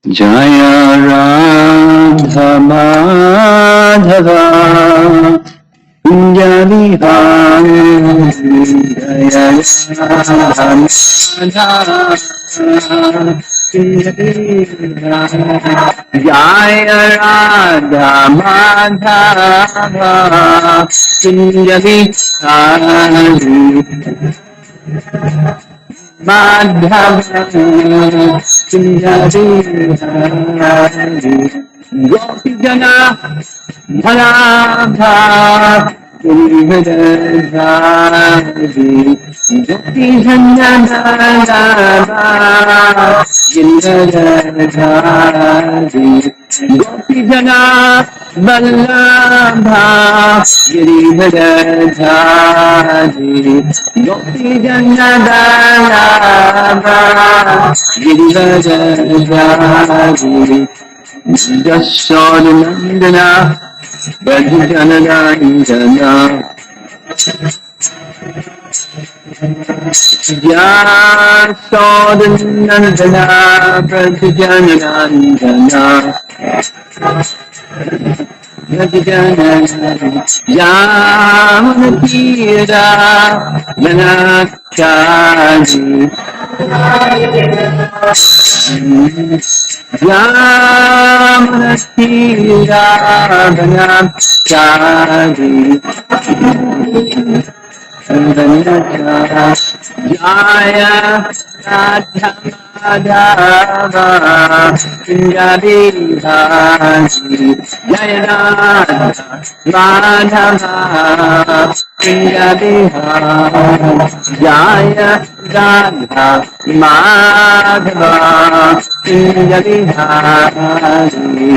Jaya Radha Madhava Kunja Vihari Jaya Radha Madhava Jaya Radha Madhava Kunja Vihari Madhava Kunjabi Gopi Jana Dhanabha Girivedhari Gopi Jana Dhanabha Girivedhari Gopi Jana Vallabha Girivedhari Gopi Jana Vallabha Girivedhari Jasodhanandana Brajajanandana Jasodhanandana Brajajanandana Yamanatira Yanakari Yamanatira Yanakari Jaya Radha Madhava Kunjabi Bhaji Jaya Radha Madhava Kunjabi Bhaji Jaya Radha Madhava Kunjabi Bhaji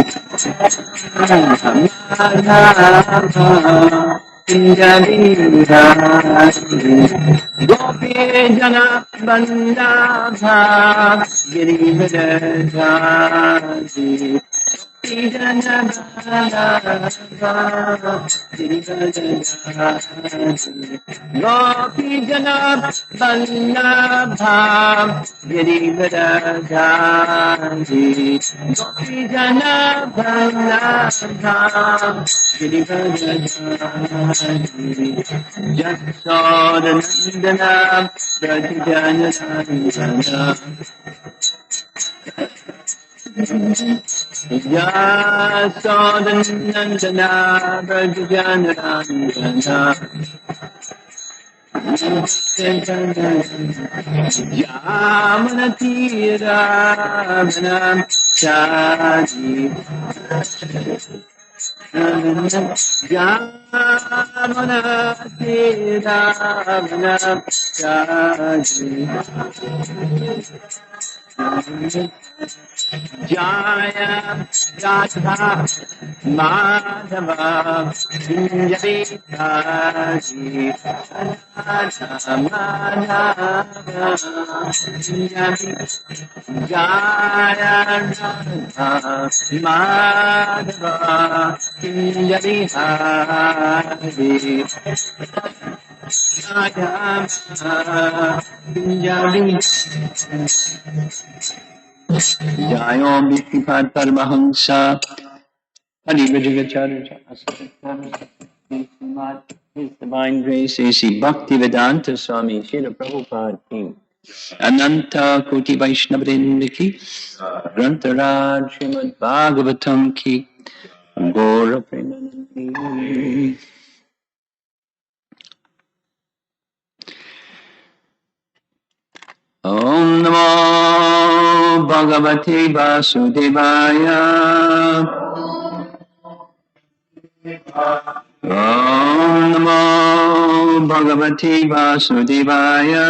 Madhava Kunjabi Gopi Jana Bandava Girivedhari Gopi Jana Bandava Girivedhari Gopi Jana Bandava Girivedhari Gopi Jana Bandava Girivedhari Jasodhanandana Brajajanandana Jasodhanandana Brajajanandana Yamanatira Vanamchari Yamanatira Vanamchari Jaya Radha Madhava Kunjabi Bhaji Radha Madhava Kunjabi Jaya Radha Madhava Kunjabi Bhaji Jayom Bhiktipat Paramahamsa Hari Vijayacharya His Divine Grace A.C. Bhaktivedanta Swami Srila Prabhupada Ki Ananta Koti Vaishnavrinda Ki Grantaraj Srimad Bhagavatam Ki Gora Premanandi Om Namo Bhagavate Vasudevaya Om Namo Bhagavate Vasudevaya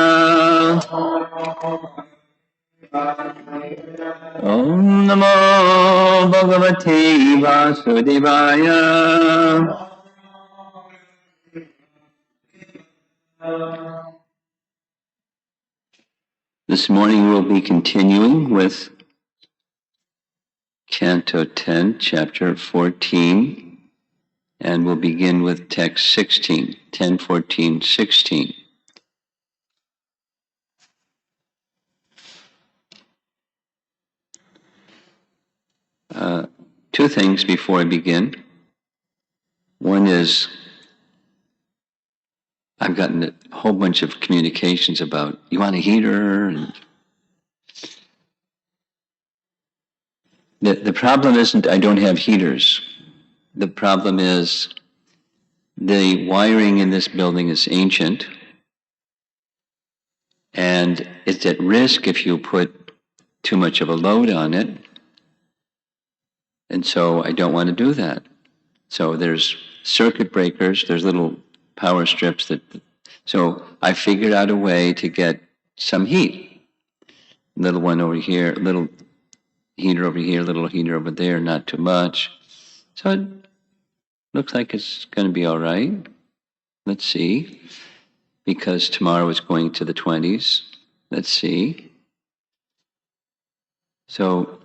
Om Namo Bhagavate Vasudevaya This morning we'll be continuing with Canto 10, Chapter 14, And we'll begin with text 16, 10, 14, 16. Two things before I begin. One is, I've gotten a whole bunch of communications about, you want a heater? And the problem isn't I don't have heaters. The problem is the wiring in this building is ancient, and it's at risk if you put too much of a load on it. And so I don't want to do that. So there's circuit breakers, there's little power strips so I figured out a way to get some heat. Little one over here, little heater over here, little heater over there, not too much. So it looks like it's going to be all right. Let's see. Because tomorrow it's going to the 20s. Let's see. So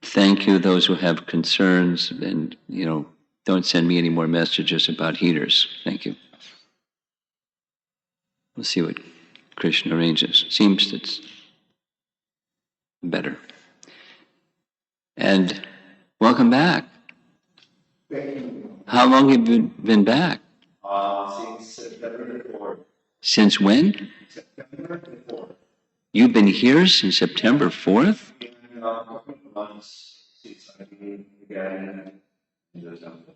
thank you, those who have concerns, and don't send me any more messages about heaters. Thank you. We'll see what Krishna arranges. Seems it's better. And welcome back. Thank you. How long have you been back? Since September 4th. Since when? September 4th. You've been here since September 4th? In a couple of months since I began in the temple.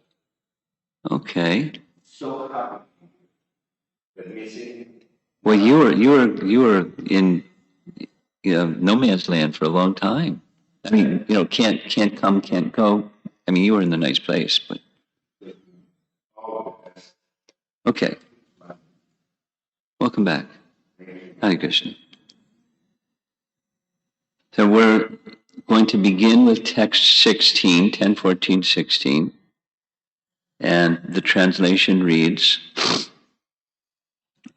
Okay. So happy. But missing. Well, you were in no man's land for a long time. I mean, can't come, can't go. I mean, you were in a nice place, but okay. Welcome back. Hare Krishna. So we're going to begin with text 16, 10, 14, 16. And the translation reads,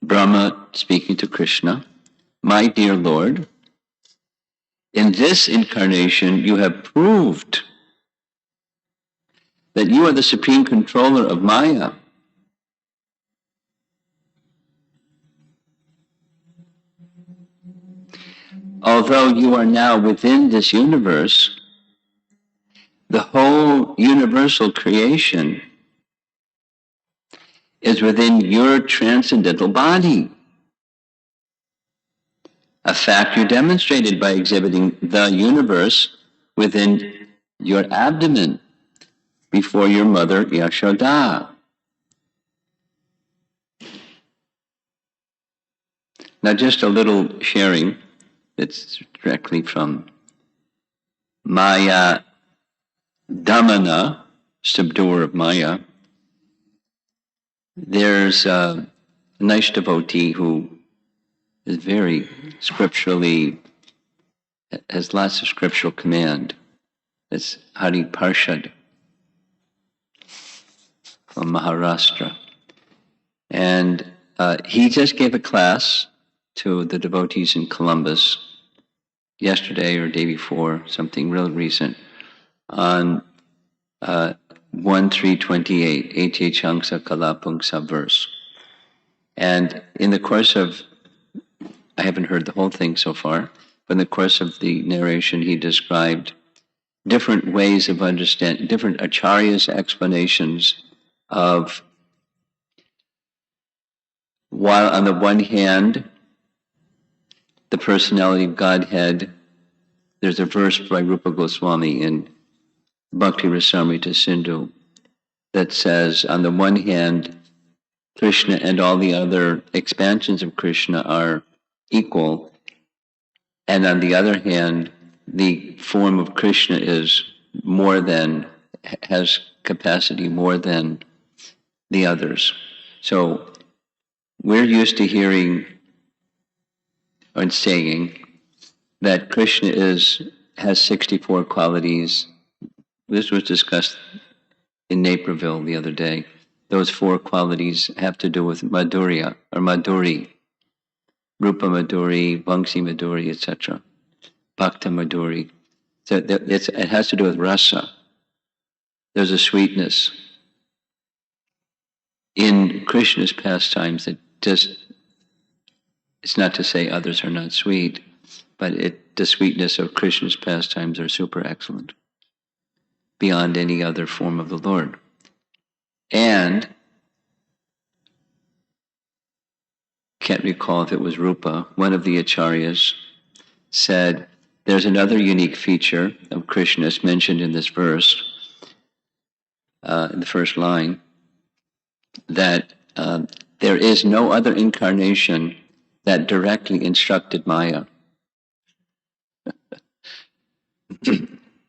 Brahma speaking to Krishna, my dear Lord, in this incarnation you have proved that you are the supreme controller of Maya. Although you are now within this universe, the whole universal creation is within your transcendental body. A fact you demonstrated by exhibiting the universe within your abdomen before your mother Yashoda. Now just a little sharing that's directly from Maya Damana, subduer of Maya. There's a nice devotee who is very scripturally, has lots of scriptural command. It's Hari Parshad from Maharashtra. And he just gave a class to the devotees in Columbus yesterday or day before, something real recent, on 1-3-28, Ete Changsa Kalapungsa verse. And in the course of, I haven't heard the whole thing so far, but in the course of the narration, he described different ways of understanding, different acharyas' explanations of, while on the one hand, the personality of Godhead, there's a verse by Rupa Goswami in Bhakti Rasamrita Sindhu that says, on the one hand, Krishna and all the other expansions of Krishna are equal, and on the other hand, the form of Krishna is more than, has capacity more than the others. So we're used to hearing and saying that Krishna has 64 qualities. This was discussed in Naperville the other day. Those 4 qualities have to do with Madhurya or Madhuri, Rupa Madhuri, Vamsi Madhuri, etc. Bhakta Madhuri. So it has to do with rasa. There's a sweetness. in Krishna's pastimes, it's not to say others are not sweet, but the sweetness of Krishna's pastimes are super excellent, beyond any other form of the Lord. And can't recall if it was Rupa, one of the acharyas said, there's another unique feature of Krishna as mentioned in this verse, in the first line, that there is no other incarnation that directly instructed Maya.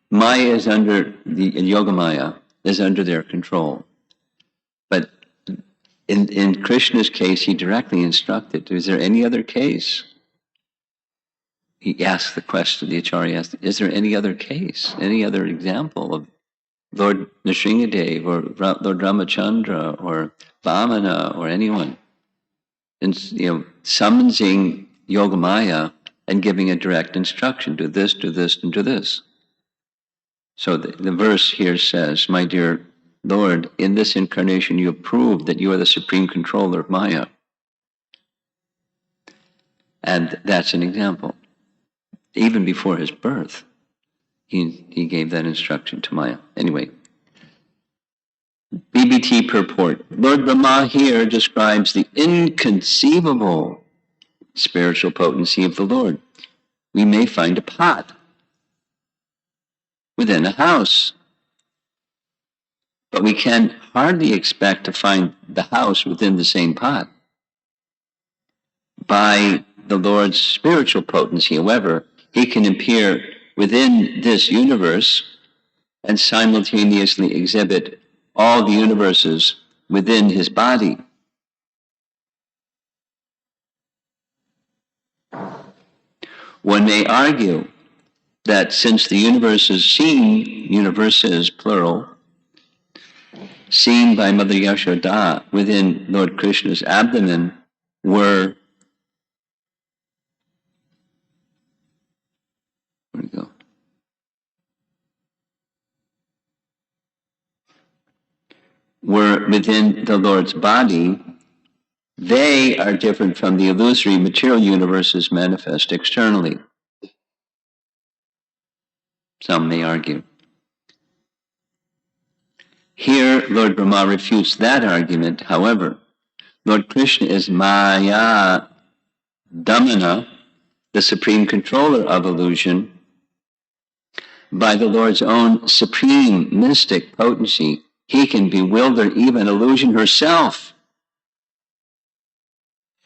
Maya is under Yoga Maya is under their control. But in Krishna's case, he directly instructed. Is there any other case? He asked the question, the Acharya asked, is there any other case, any other example of Lord Nrsingadev or Lord Ramachandra or Vamana or anyone? And, summoning Yogamaya and giving a direct instruction, do this, and do this. So the verse here says, my dear Lord, in this incarnation you have proved that you are the supreme controller of Maya. And that's an example. Even before his birth, he gave that instruction to Maya. Anyway, BBT purport. Lord Brahma here describes the inconceivable spiritual potency of the Lord. We may find a pot within a house, but we can hardly expect to find the house within the same pot. By the Lord's spiritual potency, however, he can appear within this universe and simultaneously exhibit all the universes within his body. One may argue that since the universes, plural, seen by Mother Yashoda within Lord Krishna's abdomen were within the Lord's body, they are different from the illusory material universes manifest externally. Some may argue. Here, Lord Brahma refutes that argument. However, Lord Krishna is Maya Damana, the supreme controller of illusion. By the Lord's own supreme mystic potency, he can bewilder even illusion herself.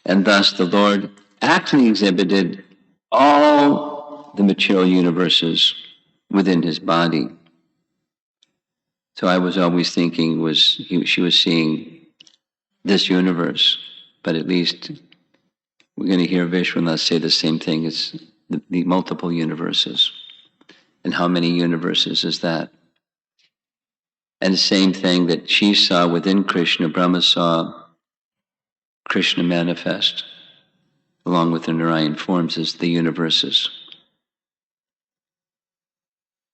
And thus the Lord actually exhibited all the material universes within his body. So I was always thinking she was seeing this universe, but at least we're going to hear Vishwanath say the same thing as the multiple universes. And how many universes is that? And the same thing that she saw within Krishna, Brahma saw Krishna manifest, along with the Narayan forms, as the universes.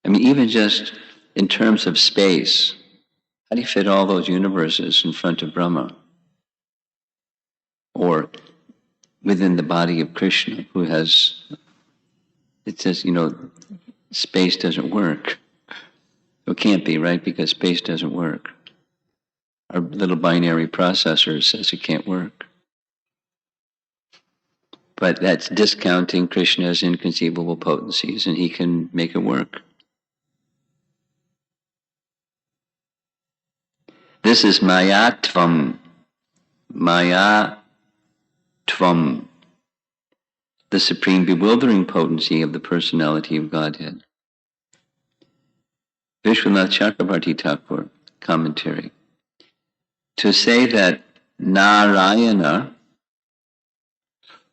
I mean, even just in terms of space, how do you fit all those universes in front of Brahma? Or within the body of Krishna, who has, it says, space doesn't work. It can't be, right? Because space doesn't work. Our little binary processor says it can't work. But that's discounting Krishna's inconceivable potencies, and he can make it work. This is Mayatvam. Mayatvam. The supreme bewildering potency of the personality of Godhead. Vishwanath Chakravarti Thakur, commentary. To say that Narayana,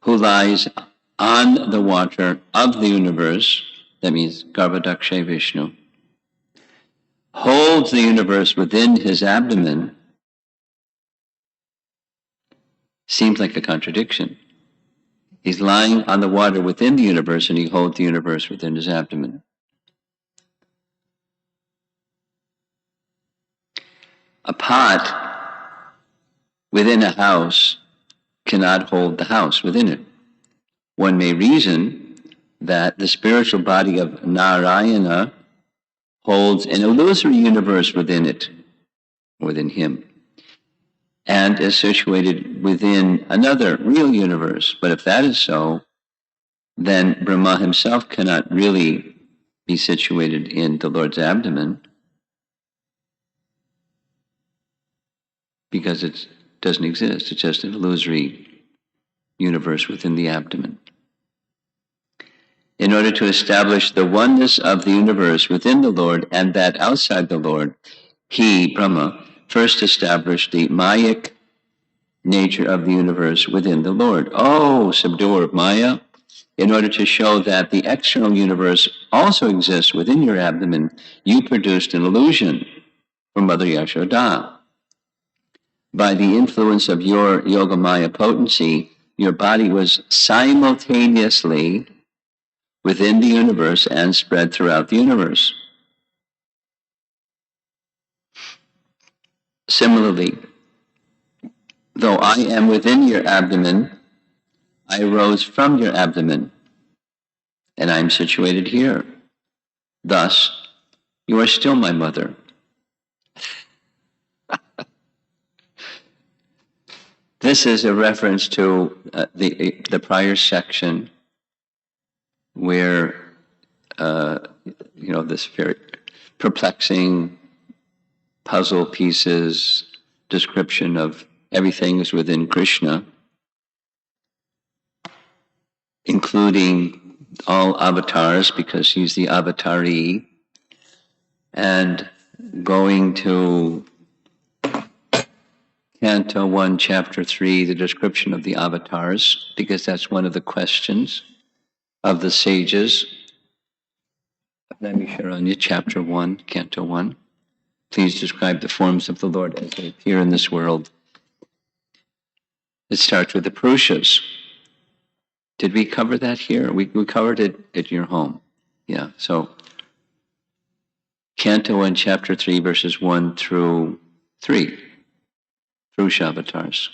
who lies on the water of the universe, that means Garbhodakshay Vishnu, holds the universe within his abdomen, seems like a contradiction. He's lying on the water within the universe and he holds the universe within his abdomen. A pot within a house cannot hold the house within it. One may reason that the spiritual body of Narayana holds an illusory universe within it, within him, and is situated within another real universe. But if that is so, then Brahma himself cannot really be situated in the Lord's abdomen, because it doesn't exist. It's just an illusory universe within the abdomen. In order to establish the oneness of the universe within the Lord and that outside the Lord, he, Brahma, first established the Mayic nature of the universe within the Lord. Oh, subduer of Maya, in order to show that the external universe also exists within your abdomen, you produced an illusion for Mother Yashoda. By the influence of your Yogamaya potency, your body was simultaneously within the universe and spread throughout the universe. Similarly, though I am within your abdomen, I arose from your abdomen, and I am situated here. Thus, you are still my mother. This is a reference to the prior section where, this very perplexing puzzle pieces description of everything is within Krishna, including all avatars, because he's the avatari, and going to Canto 1, Chapter 3, the description of the avatars, because that's one of the questions of the sages. Naimisharanya, Chapter 1, Canto 1. Please describe the forms of the Lord as they appear in this world. It starts with the Purushas. Did we cover that here? We covered it at your home. Yeah, so Canto 1, Chapter 3, verses 1 through 3. Purusha avatars.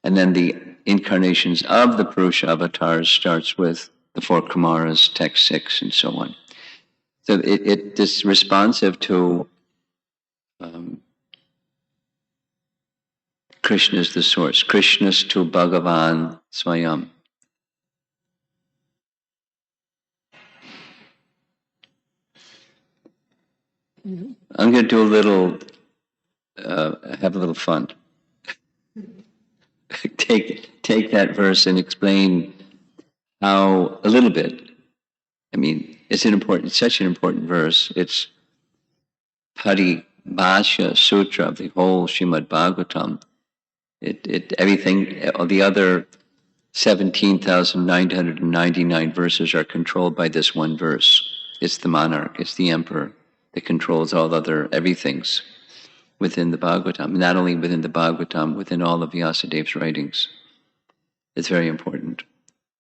And then the incarnations of the Purusha avatars starts with the 4 Kumaras, text 6, and so on. So it is responsive to Krishna is the source. Krishna's to Bhagavan Swayam. I'm going to do a little, have a little fun. Take that verse and explain how, a little bit. I mean, it's such an important verse. It's Paribhasha Sutra of the whole Srimad Bhagavatam. Everything, all the other 17,999 verses are controlled by this one verse. It's the monarch, it's the emperor that controls all other everythings within the Bhagavatam. Not only within the Bhagavatam, within all of Vyasadev's writings. It's a very important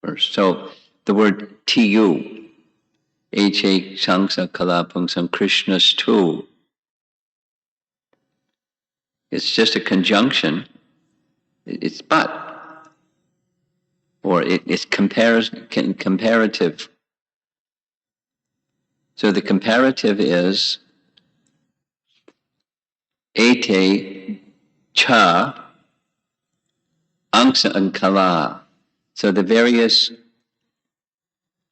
verse. So the word tu, H-A Shangsa Kala Pungsam Krishna's tu, it's just a conjunction. It's but, or it's comparative. So the comparative is ete cha angsa and kala. So the various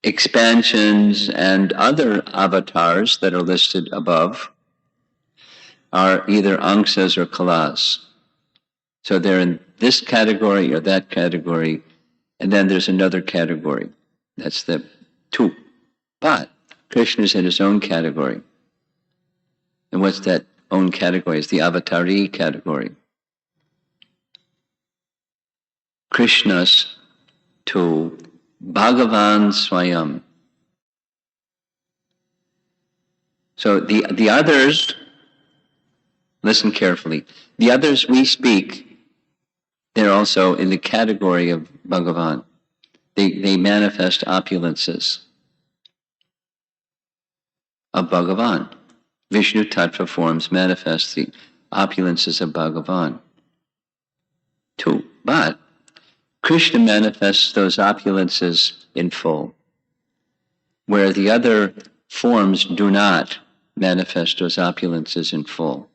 expansions and other avatars that are listed above are either angsas or kalas. So they're in this category or that category, and then there's another category. That's the two. But Krishna is in his own category. And what's that own category? It's the avatari category. Krishna's to Bhagavan Swayam. So the others, listen carefully, the others we speak, they're also in the category of Bhagavan. They manifest opulences of Bhagavan. Vishnu Tattva forms manifest the opulences of Bhagavan. too. But Krishna manifests those opulences in full, where the other forms do not manifest those opulences in full.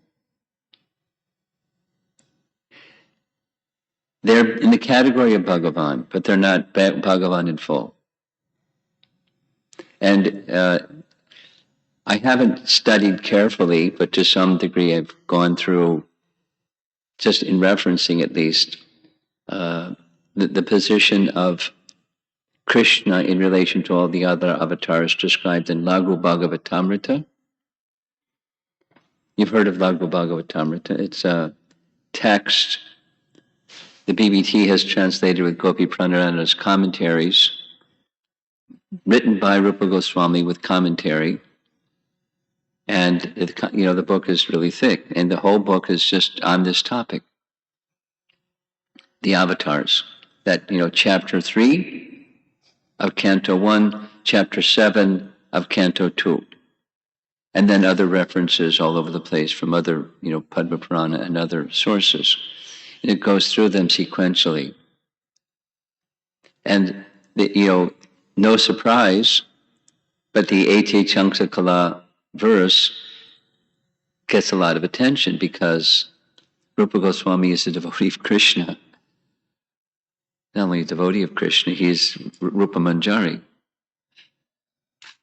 They're in the category of Bhagavan, but they're not Bhagavan in full. And I haven't studied carefully, but to some degree I've gone through, just in referencing at least, the position of Krishna in relation to all the other avatars described in Laghu Bhagavatamrita. You've heard of Laghu Bhagavatamrita. It's a text the BBT has translated with Gopi Pranarana's commentaries, written by Rupa Goswami with commentary. And the book is really thick, and the whole book is just on this topic, the avatars. That chapter 3 of Canto 1, chapter 7 of Canto 2, and then other references all over the place from other Padma Purana and other sources. And it goes through them sequentially, and no surprise, but the Ete Chanksa Kala verse gets a lot of attention because Rupa Goswami is a devotee of Krishna. Not only a devotee of Krishna, he's Rupa Manjari.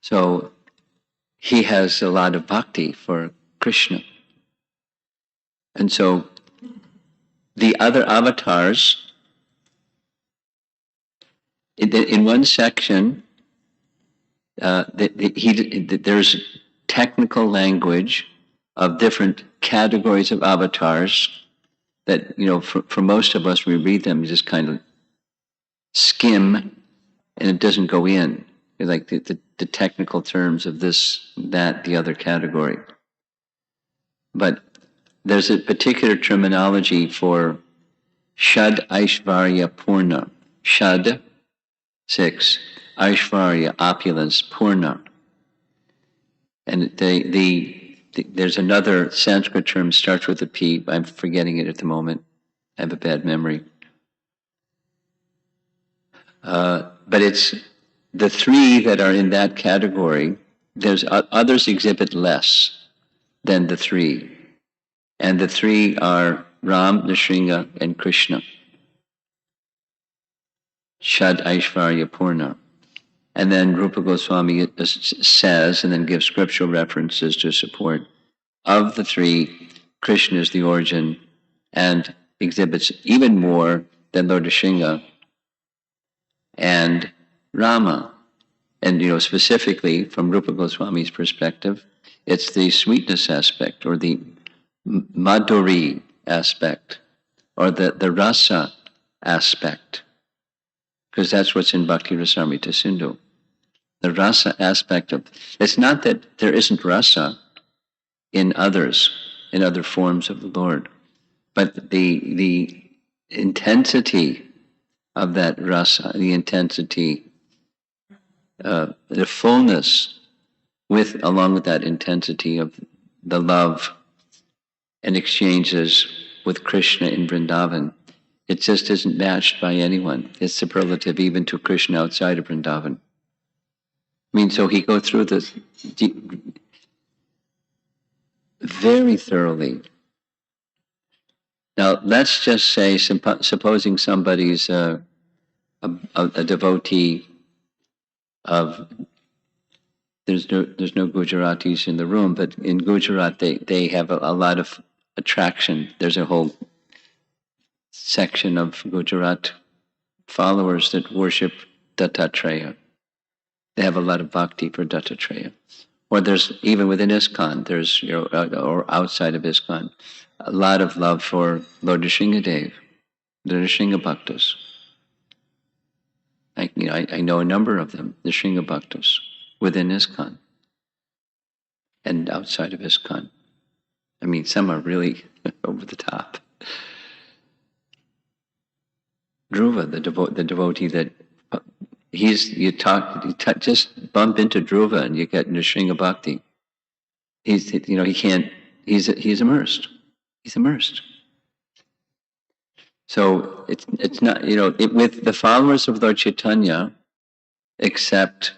So he has a lot of bhakti for Krishna. And so the other avatars, in one section, there's technical language of different categories of avatars that, for most of us, we read them, just kind of skim, and it doesn't go in. Like the technical terms of this, that, the other category. But there's a particular terminology for Shad Aishvarya Purna. Shad, 6. Aishvarya, opulence, Purna. And there's another Sanskrit term, starts with a P. I'm forgetting it at the moment. I have a bad memory. But it's the three that are in that category. There's others exhibit less than the three. And the three are Ram, Nrsimha, and Krishna. Shad Aishvarya Purna. And then Rupa Goswami says, and then gives scriptural references to support, of the three, Krishna is the origin and exhibits even more than Lord Nrsimha and Rama. And specifically from Rupa Goswami's perspective, it's the sweetness aspect, or the madhuri aspect, or the rasa aspect, because that's what's in Bhakti Rasamrita Sindhu. The rasa aspect of, it's not that there isn't rasa in others, in other forms of the Lord, but the intensity of that rasa, the intensity, the fullness along with that intensity of the love and exchanges with Krishna in Vrindavan, it just isn't matched by anyone. It's superlative even to Krishna outside of Vrindavan. So he goes through this very thoroughly. Now, let's just say, supposing somebody's a devotee of, there's no Gujaratis in the room, but in Gujarat they have a lot of attraction. There's a whole section of Gujarat followers that worship Dattatreya. They have a lot of bhakti for Dattatreya. Or there's, even within ISKCON, there's, or outside of ISKCON, a lot of love for Lord Nrsimhadev, the Nrsimha Bhaktas. I know a number of them, the Nrsimha Bhaktas, within ISKCON and outside of ISKCON. Some are really over the top. Dhruva, the devotee that just bump into Dhruva and you get Nrsimha Bhakti. He's immersed. He's immersed. So it's not, with the followers of Lord Chaitanya, accept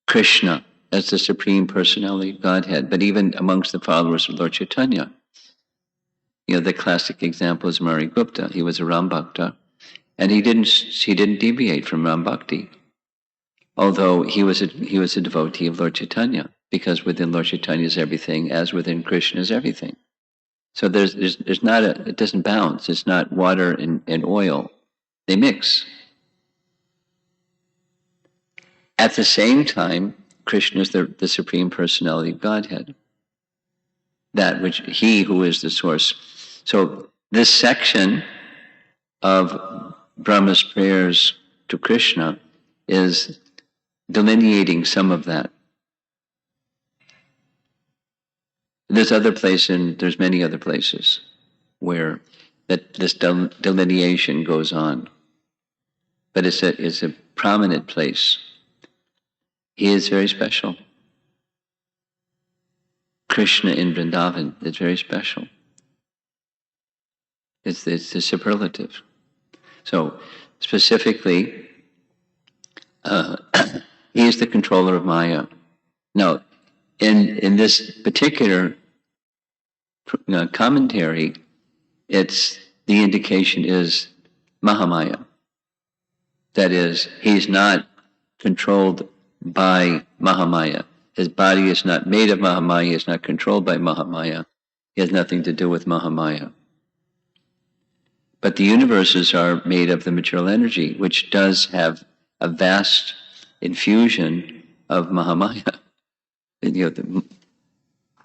Krishna as the Supreme Personality of Godhead. But even amongst the followers of Lord Chaitanya, the classic example is Mari Gupta. He was a Ram Bhakta, and he didn't deviate from Ram Bhakti, although he was a devotee of Lord Chaitanya, because within Lord Chaitanya is everything, as within Krishna is everything. So there's not it doesn't bounce. It's not water and oil; they mix. At the same time, Krishna is the Supreme Personality of Godhead, that which He who is the source. So this section of Brahma's prayers to Krishna is delineating some of that. There's many other places where this delineation goes on, but it's a prominent place. He is very special. Krishna in Vrindavan is very special. It's the superlative. So specifically, he is the controller of Maya. Now, in this particular commentary, the indication is Mahamaya. That is, he's not controlled by Mahamaya. His body is not made of Mahamaya. He is not controlled by Mahamaya. He has nothing to do with Mahamaya. But the universes are made of the material energy, which does have a vast infusion of Mahamaya.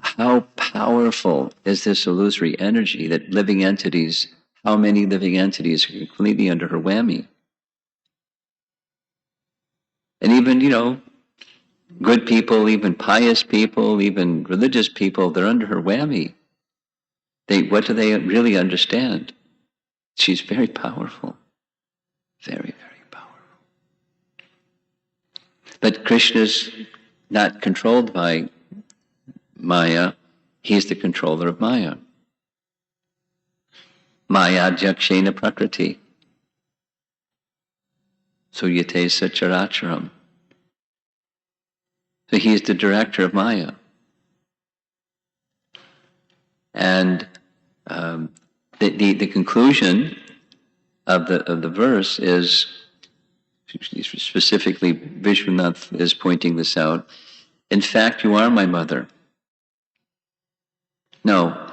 How powerful is this illusory energy that how many living entities are completely under her whammy? And even, good people, even pious people, even religious people, they're under her whammy. What do they really understand? She's very powerful. Very, very powerful. But Krishna's not controlled by Maya. He's the controller of Maya. Maya jakshena prakriti. Suyate sacharacharam. So he is the director of Maya. And the conclusion of the verse is, specifically Vishwanath is pointing this out, in fact, you are my mother. No,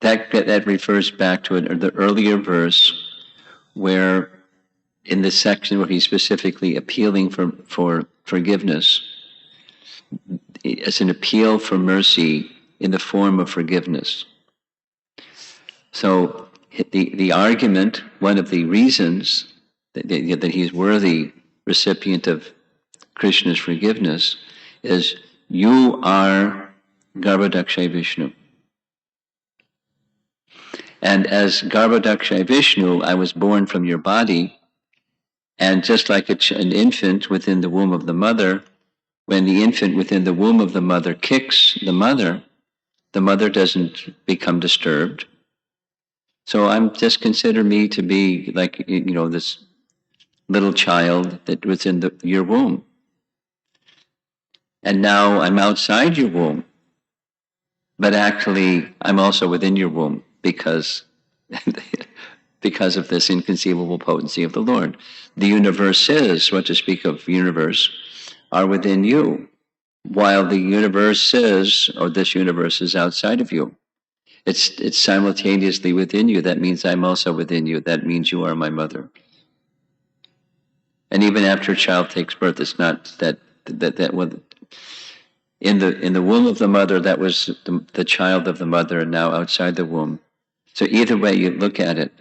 that refers back to the earlier verse where, in the section where he's specifically appealing for forgiveness, as an appeal for mercy in the form of forgiveness. So the argument, one of the reasons that he's worthy recipient of Krishna's forgiveness, is you are Garbhodakshay Vishnu. And as Garbhodakshay Vishnu, I was born from your body, and just like an infant within the womb of the mother, when the infant within the womb of the mother kicks the mother doesn't become disturbed. So just consider me to be like, this little child that was in your womb. And now I'm outside your womb, but actually I'm also within your womb because of this inconceivable potency of the Lord. The universes, what to speak of universe, are within you, while the universes, or this universe, is outside of you. It's simultaneously within you. That means I'm also within you. That means you are my mother. And even after a child takes birth, it's not that in the womb of the mother, that was the child of the mother, and now outside the womb. So either way you look at it,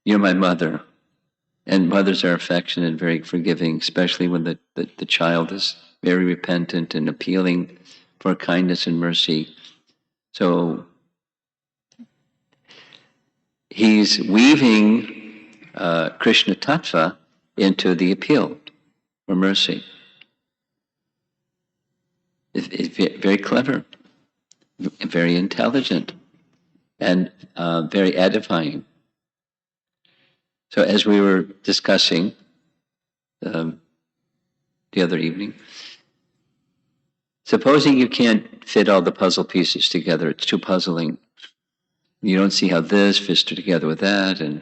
you're my mother. And mothers are affectionate and very forgiving, especially when the child is very repentant and appealing for kindness and mercy. So he's weaving Krishna Tattva into the appeal for mercy. It's very clever, very intelligent. and very edifying. So as we were discussing the other evening, supposing you can't fit all the puzzle pieces together, it's too puzzling. You don't see how this fits together with that, and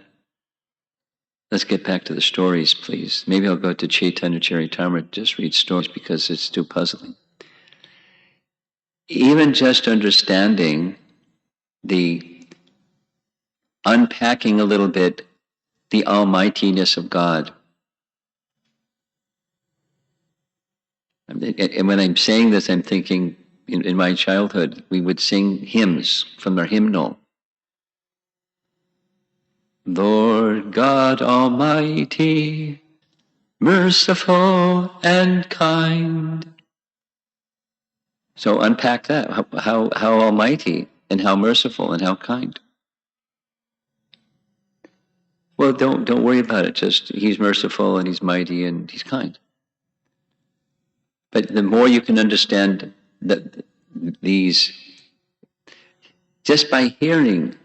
let's get back to the stories, please. Maybe I'll go to Chaitanya Charitamrita, just read stories because it's too puzzling. Even just understanding the unpacking a little bit the almightiness of God. And when I'm saying this, I'm thinking in my childhood, we would sing hymns from our hymnal. Lord God Almighty, merciful and kind. So unpack that. How almighty and how merciful and how kind. Well, don't worry about it. Just he's merciful and he's mighty and he's kind. But the more you can understand that these, just by hearing,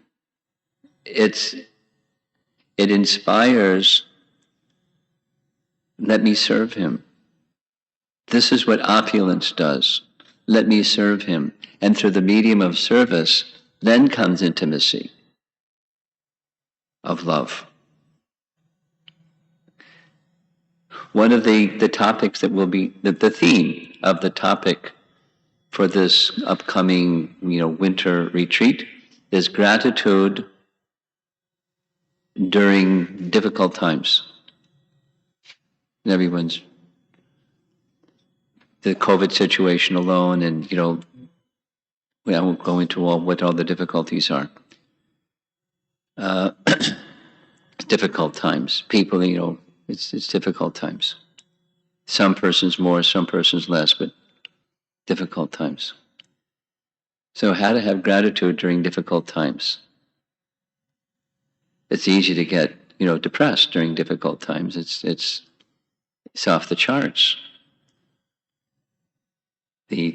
it inspires. Let me serve him. This is what opulence does. Let me serve him. And through the medium of service, then comes intimacy of love. One of the topics that will be, the theme of the topic for this upcoming winter retreat is gratitude during difficult times. Everyone's, the COVID situation alone, and I won't go into what all the difficulties are. Difficult times. People, it's difficult times. Some persons more, some persons less, but difficult times. So how to have gratitude during difficult times? It's easy to get, depressed during difficult times. It's off the charts. The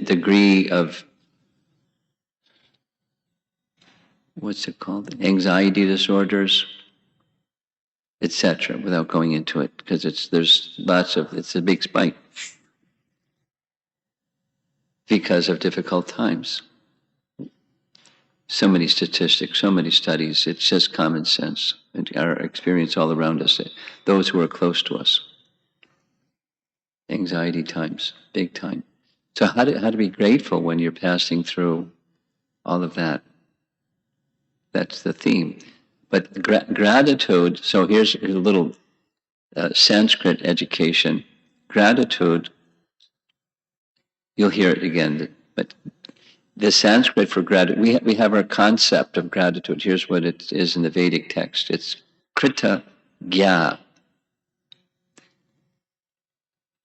degree of, what's it called? Anxiety disorders, etc. Without going into it, because it's a big spike because of difficult times. So many statistics, so many studies. It's just common sense and our experience all around us. Those who are close to us. Anxiety times, big time. So how to be grateful when you're passing through all of that? That's the theme. But gratitude. So here's a little Sanskrit education. Gratitude. You'll hear it again, but the Sanskrit for gratitude, we have our concept of gratitude. Here's what it is in the Vedic text. It's krita gya.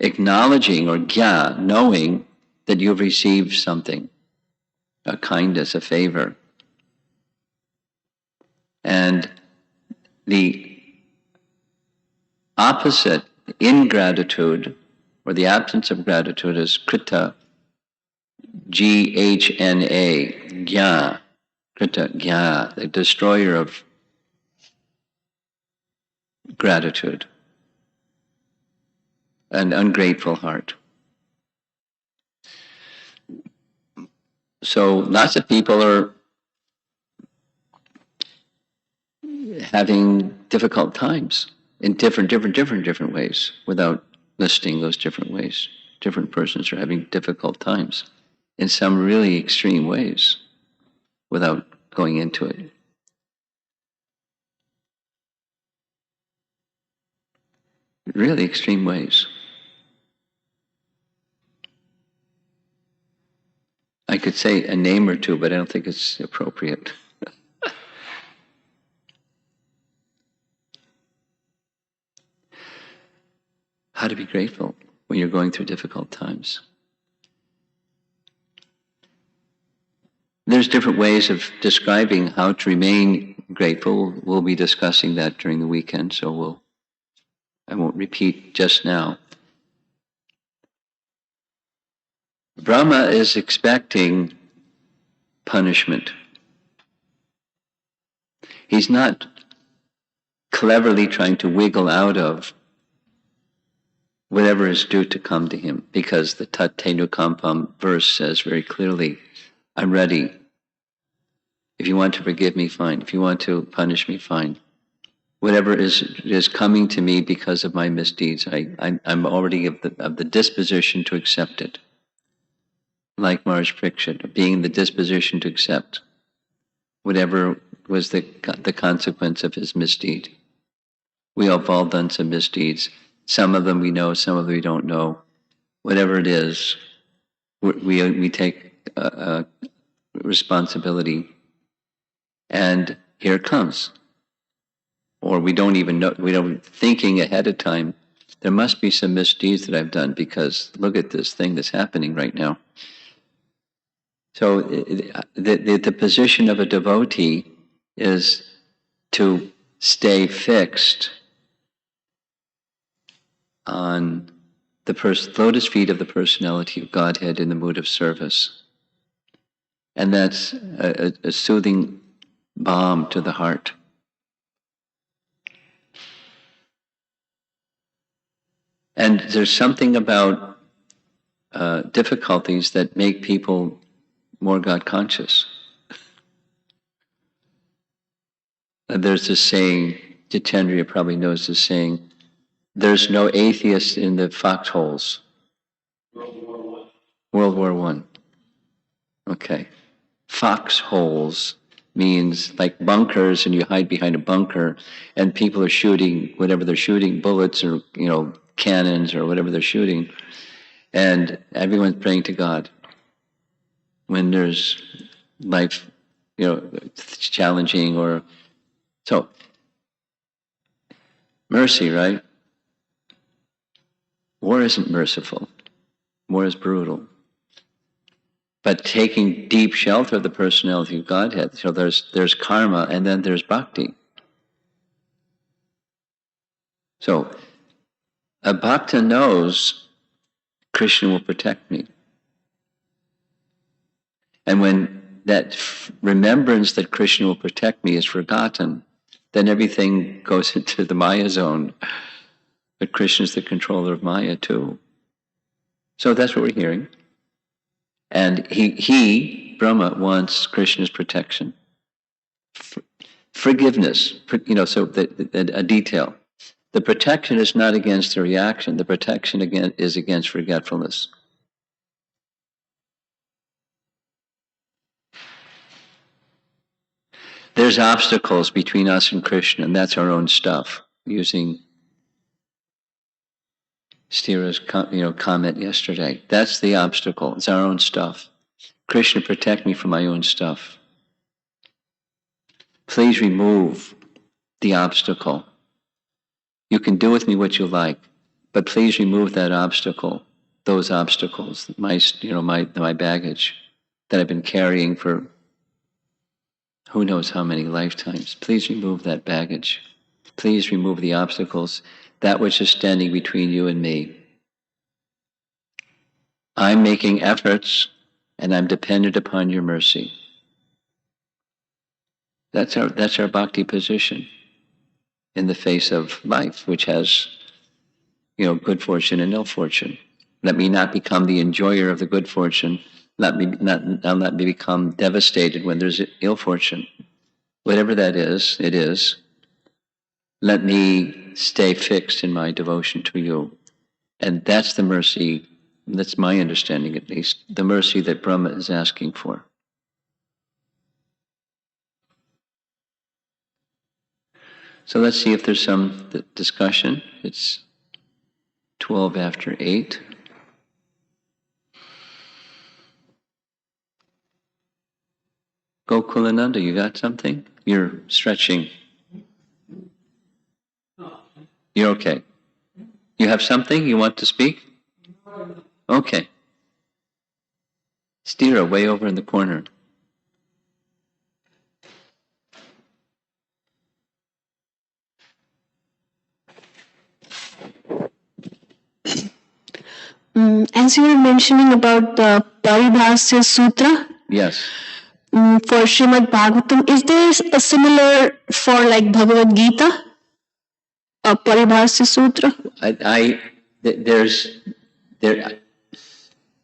Acknowledging, or gya, knowing that you've received something, a kindness, a favor. And the opposite, ingratitude, or the absence of gratitude, is krita, G-H-N-A, gya, krita gya, the destroyer of gratitude, an ungrateful heart. So lots of people are having difficult times in different ways, without listing those different ways. Different persons are having difficult times in some really extreme ways, without going into it. Really extreme ways. I could say a name or two, but I don't think it's appropriate. How to be grateful when you're going through difficult times. There's different ways of describing how to remain grateful. We'll be discussing that during the weekend, so I won't repeat just now. Brahma is expecting punishment. He's not cleverly trying to wiggle out of whatever is due to come to him, because the Tat Tenu Kampam verse says very clearly, I'm ready. If you want to forgive me, fine. If you want to punish me, fine. Whatever is coming to me because of my misdeeds, I'm already of the disposition to accept it. Like Maharaj Parikshit, being the disposition to accept whatever was the consequence of his misdeed. We have all done some misdeeds. Some of them we know, some of them we don't know. Whatever it is, we take responsibility, and here it comes. Or we don't even know, we don't thinking ahead of time, there must be some misdeeds that I've done because look at this thing that's happening right now. So the position of a devotee is to stay fixed on the lotus feet of the personality of Godhead in the mood of service. And that's a soothing balm to the heart. And there's something about difficulties that make people more God conscious. There's this saying, Jitendriya probably knows this saying, there's no atheist in the foxholes. World War I. Okay. Foxholes means like bunkers, and you hide behind a bunker, and people are shooting whatever they're shooting, bullets or cannons or whatever they're shooting, and everyone's praying to God. When there's life, challenging or so. Mercy, right? War isn't merciful. War is brutal. But taking deep shelter of the personality of Godhead, so there's karma and then there's bhakti. So a bhakta knows Krishna will protect me. And when that remembrance that Krishna will protect me is forgotten, then everything goes into the Maya zone. But Krishna is the controller of Maya too. So that's what we're hearing. And he Brahma, wants Krishna's protection. Forgiveness, so a detail. The protection is not against the reaction. The protection is against forgetfulness. There's obstacles between us and Krishna, and that's our own stuff. Using Stira's comment yesterday, that's the obstacle. It's our own stuff. Krishna, protect me from my own stuff. Please remove the obstacle. You can do with me what you like, but please remove that obstacle, those obstacles, my baggage that I've been carrying for who knows how many lifetimes. Please remove that baggage. Please remove the obstacles, that which is standing between you and me. I'm making efforts, and I'm dependent upon your mercy. That's our bhakti position in the face of life, which has, good fortune and ill fortune. Let me not become the enjoyer of the good fortune. Let me become devastated when there's ill fortune. Whatever that is, it is. Let me stay fixed in my devotion to you. And that's the mercy, that's my understanding at least, the mercy that Brahma is asking for. So let's see if there's some discussion. It's 12 after 8. Gokulananda, you got something? You're stretching. You're okay. You have something you want to speak? Okay. Stira, way over in the corner. As you were mentioning about the Paribhasya Sutra, yes, For Srimad Bhagavatam, is there a similar for like Bhagavad Gita, a Paribhasya Sutra?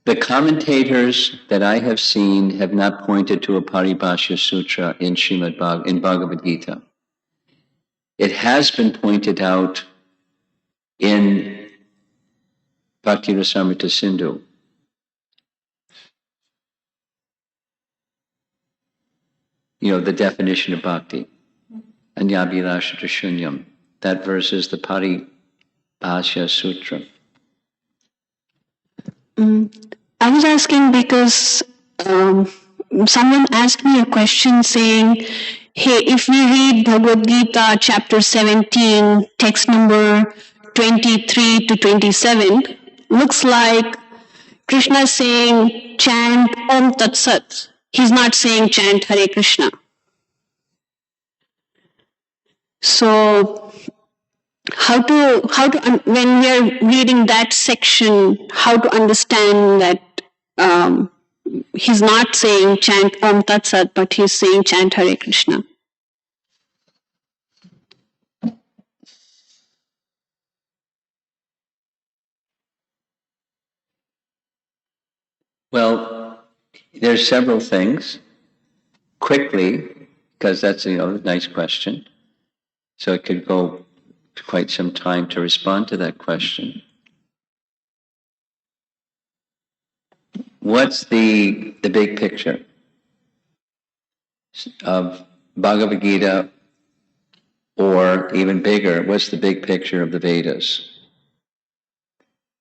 The commentators that I have seen have not pointed to a Paribhasya Sutra in in Bhagavad Gita. It has been pointed out in Bhakti Rasamrita Sindhu. The definition of bhakti. Anyabhirashata shunyam. That verse is the Paribhasya Sutra. I was asking because someone asked me a question saying, hey, if we read Bhagavad Gita chapter 17, text number 23 to 27, looks like Krishna is saying chant Om Tat Sat. He's not saying chant Hare Krishna. So when we are reading that section, how to understand that he's not saying chant Om Tat Sat, but he's saying chant Hare Krishna. Well, there's several things. Quickly, because that's a nice question. So it could go quite some time to respond to that question. What's the big picture of Bhagavad Gita, or even bigger, what's the big picture of the Vedas?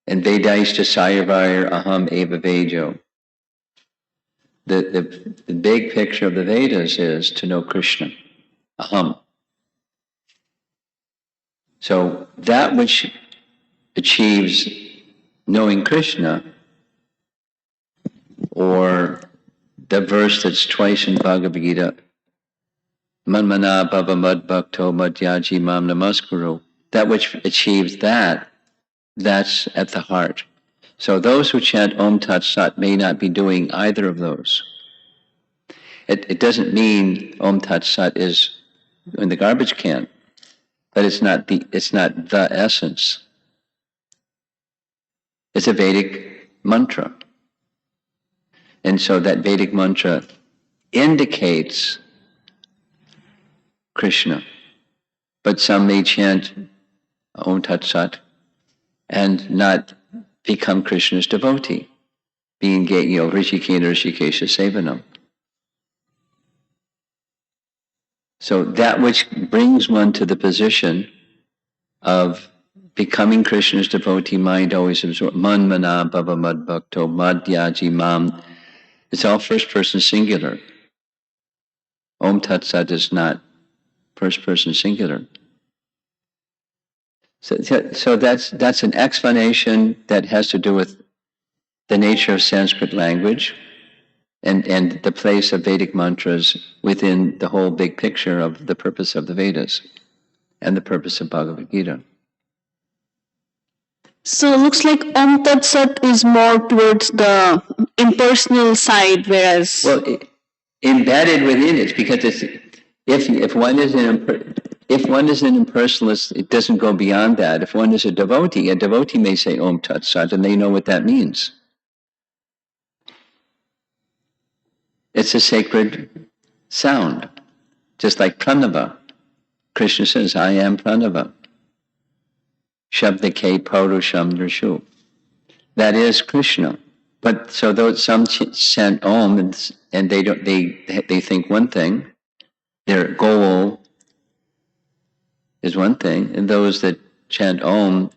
And Vedaishta Sayavayar Aham Eva Vejo. The big picture of the Vedas is to know Krishna, Aham. So that which achieves knowing Krishna, or the verse that's twice in Bhagavad Gita, Manmana Bhava Mad Bhakto Madhyaji Mam Namaskuru, that which achieves that's at the heart. So those who chant Om Tat Sat may not be doing either of those. It doesn't mean Om Tat Sat is in the garbage can, but it's not the essence. It's a Vedic mantra. And so that Vedic mantra indicates Krishna. But some may chant Om Tat Sat and not become Krishna's devotee, being Rishikena Rishikesha Sevanam. So that which brings one to the position of becoming Krishna's devotee, mind always absorbed. Man mana bhava mad bhakto madhyaji mam. It's all first person singular. Om Tat Sat is not first person singular. So that's an explanation that has to do with the nature of Sanskrit language and the place of Vedic mantras within the whole big picture of the purpose of the Vedas and the purpose of Bhagavad Gita. So it looks like Om Tat Sat is more towards the impersonal side, whereas... Well, embedded within it, because if one is an impersonalist, it doesn't go beyond that. If one is a devotee may say Om Tat Sat, and they know what that means. It's a sacred sound, just like Pranava. Krishna says, I am Pranava. Shabdake Paurusham Drishu. That is Krishna. But so those some chant Om and they think one thing, their goal is one thing, and those that chant Om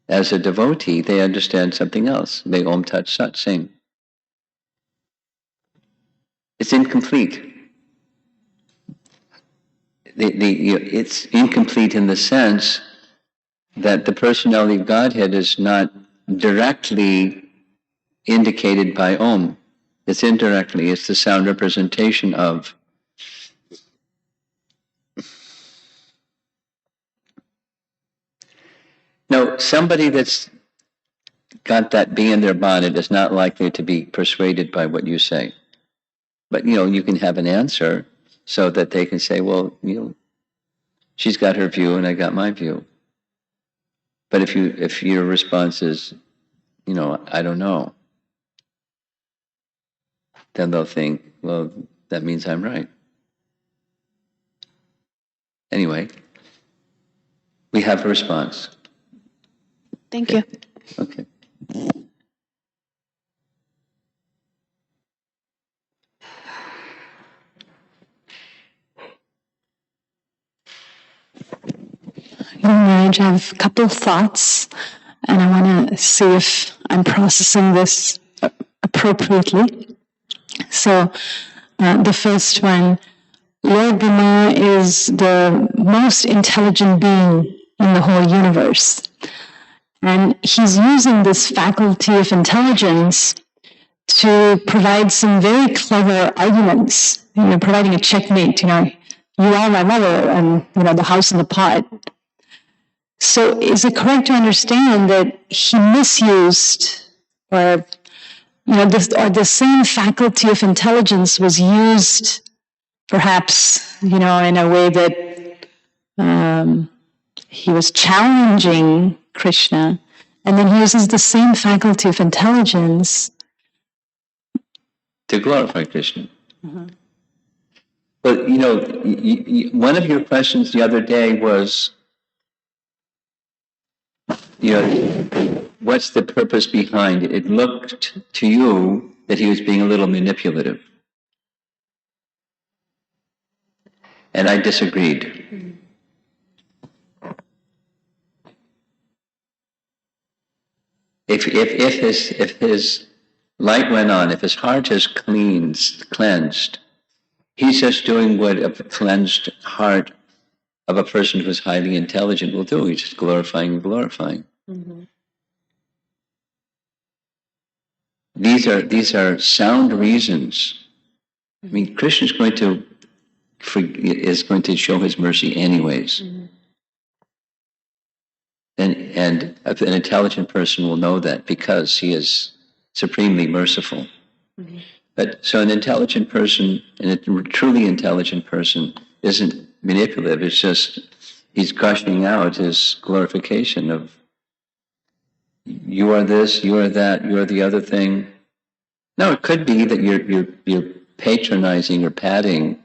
as a devotee, they understand something else. They Om Tat Sat sing. It's incomplete. It's incomplete in the sense that the personality of Godhead is not directly indicated by Om. It's indirectly. It's the sound representation of. Now, somebody that's got that bee in their bonnet is not likely to be persuaded by what you say. But, you can have an answer so that they can say, well, she's got her view and I got my view. But if your response is, I don't know, then they'll think, well, that means I'm right. Anyway, we have a response. Thank you. Okay. Maharaj, I have a couple of thoughts, and I want to see if I'm processing this appropriately. So, the first one, Lord Brahma is the most intelligent being in the whole universe. And he's using this faculty of intelligence to provide some very clever arguments, providing a checkmate, you are my mother, and, the house and the pot. So is it correct to understand that he misused, or the same faculty of intelligence was used, perhaps, in a way that he was challenging Krishna, and then he uses the same faculty of intelligence to glorify Krishna. Mm-hmm. But, one of your questions the other day was, what's the purpose behind it? It looked to you that he was being a little manipulative. And I disagreed. If his light went on, if his heart is cleansed, he's just doing what a cleansed heart of a person who's highly intelligent will do. He's just glorifying and glorifying. Mm-hmm. These are sound reasons. I mean, Krishna is going to show his mercy anyways. Mm-hmm. And an intelligent person will know that because he is supremely merciful. Mm-hmm. But so an intelligent person, and a truly intelligent person, isn't manipulative. It's just he's gushing out his glorification of you are this, you are that, you are the other thing. Now it could be that you're patronizing or patting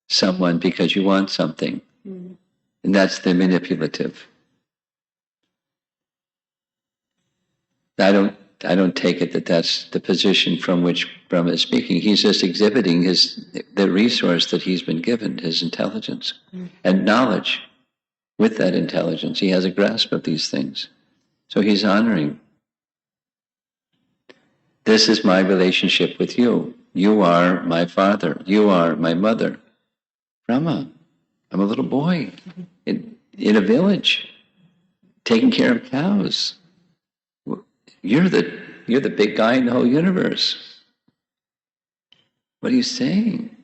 someone because you want something, and that's the manipulative. I don't take it that that's the position from which Brahma is speaking. He's just exhibiting the resource that he's been given, his intelligence and knowledge. With that intelligence, he has a grasp of these things. So he's honoring. This is my relationship with you. You are my father. You are my mother. Brahma, I'm a little boy in a village, taking care of cows. You're the big guy in the whole universe. What are you saying?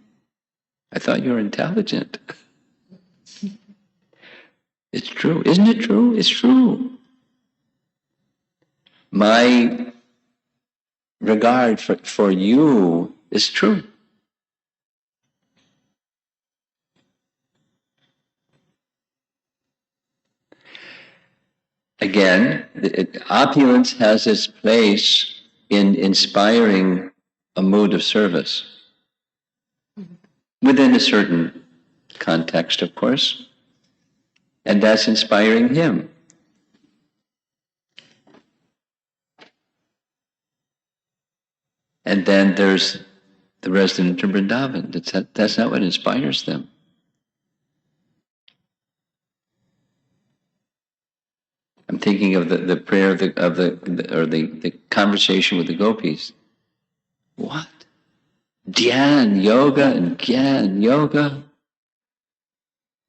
I thought you were intelligent. It's true. Isn't it true? It's true. My regard for you is true. Again, opulence has its place in inspiring a mood of service. Within a certain context, of course. And that's inspiring him. And then there's the resident of Vrindavan. That's not what inspires them. I'm thinking of the prayer of the conversation with the gopis. What? Dhyan yoga and Gyan yoga?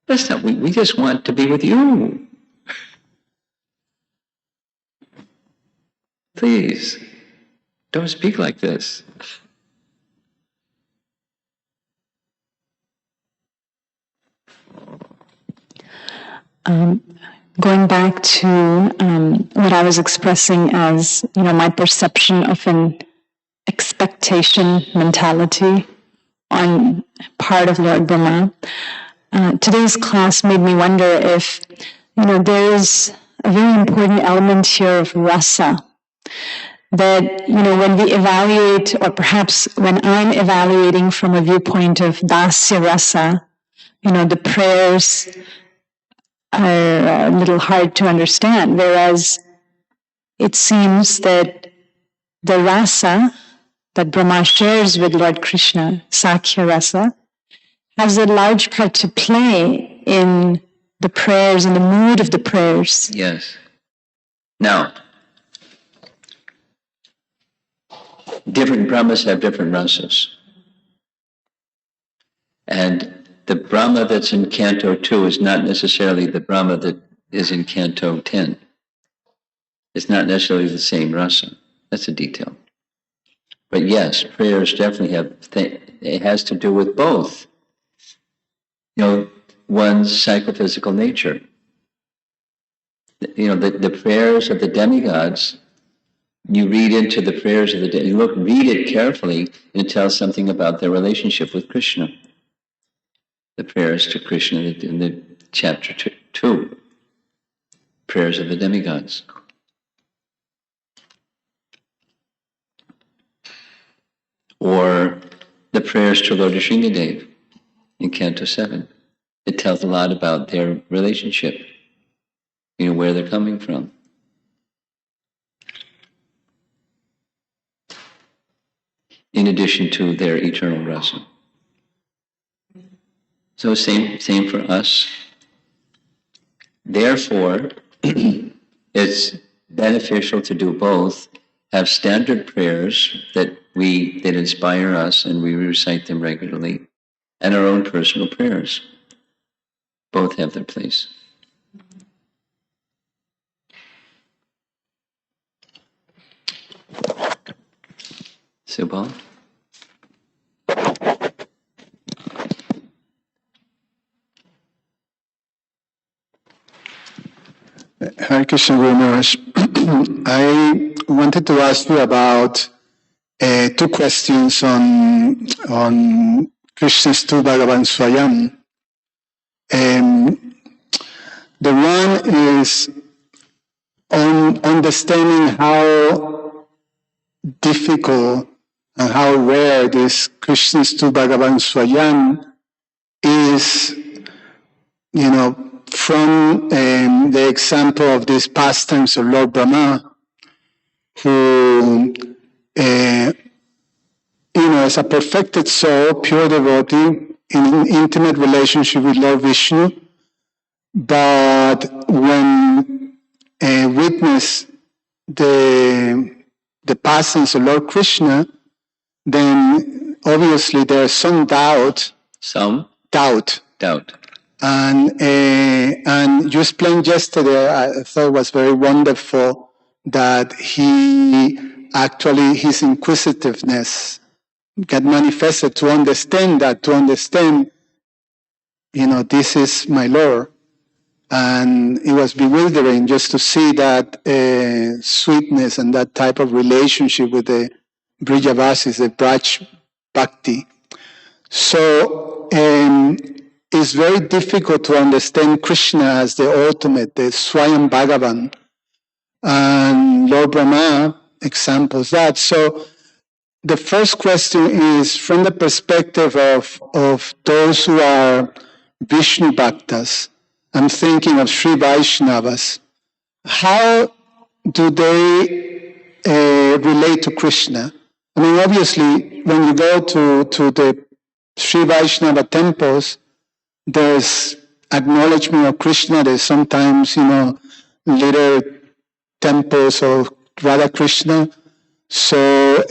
That's not. We just want to be with you. Please, don't speak like this. Going back to what I was expressing as, my perception of an expectation mentality on part of Lord Brahma. Today's class made me wonder if, there is a very important element here of rasa. That, when we evaluate, or perhaps when I'm evaluating from a viewpoint of dasya rasa, the prayers are a little hard to understand, whereas it seems that the rasa that Brahma shares with Lord Krishna, Sakhya rasa, has a large part to play in the prayers and the mood of the prayers. Yes. Now, different Brahmas have different rasas. And the Brahma that's in Canto 2 is not necessarily the Brahma that is in Canto 10. It's not necessarily the same rasa. That's a detail. But yes, prayers definitely it has to do with both. One's psychophysical nature. The prayers of the demigods, you read into the prayers of the demigods, read it carefully, and it tells something about their relationship with Krishna. The prayers to Krishna in the chapter 2, prayers of the demigods. Or the prayers to Lord Sringadev in Canto 7. It tells a lot about their relationship, where they're coming from. In addition to their eternal rasa. So same for us. Therefore, it's beneficial to do both. Have standard prayers that inspire us, and we recite them regularly, and our own personal prayers. Both have their place. Subal? Hare Krishna Guru Maharaj. I wanted to ask you about two questions on Krishna's Tu Bhagavan Swayam. The one is on understanding how difficult and how rare this Krishna's Tu Bhagavan Swayam is, from the example of these pastimes of Lord Brahma, who, is a perfected soul, pure devotee, in an intimate relationship with Lord Vishnu, but when witness the pastimes of Lord Krishna, then obviously there's some doubt. Some? Doubt. And you explained yesterday, I thought it was very wonderful, that his inquisitiveness got manifested to understand, this is my Lord. And it was bewildering just to see that sweetness and that type of relationship with the Brijavasis, the Braj Bhakti. So it's very difficult to understand Krishna as the ultimate, the Swayam Bhagavan. And Lord Brahma examples that. So the first question is from the perspective of those who are Vishnu Bhaktas. I'm thinking of Sri Vaishnavas. How do they relate to Krishna? I mean, obviously, when you go to the Sri Vaishnava temples, there's acknowledgement of Krishna. There's sometimes, little temples of Radha Krishna. So,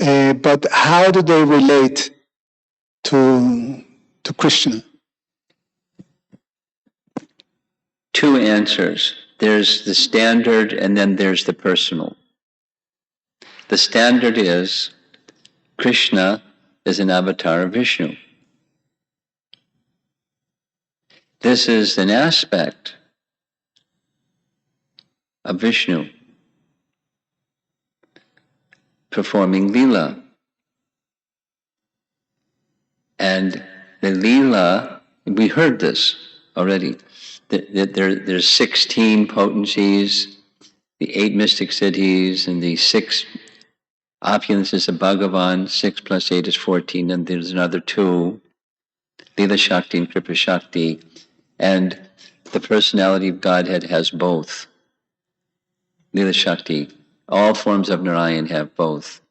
but how do they relate to Krishna? Two answers. There's the standard, and then there's the personal. The standard is Krishna is an avatar of Vishnu. This is an aspect of Vishnu performing Leela. And the Leela, we heard this already. There's 16 potencies, the 8 mystic cities, and the 6 opulences of Bhagavan. 6 plus 8 is 14, and there's another 2, Leela Shakti and Kripa Shakti. And the personality of Godhead has both. Leela Shakti. All forms of Narayan have both.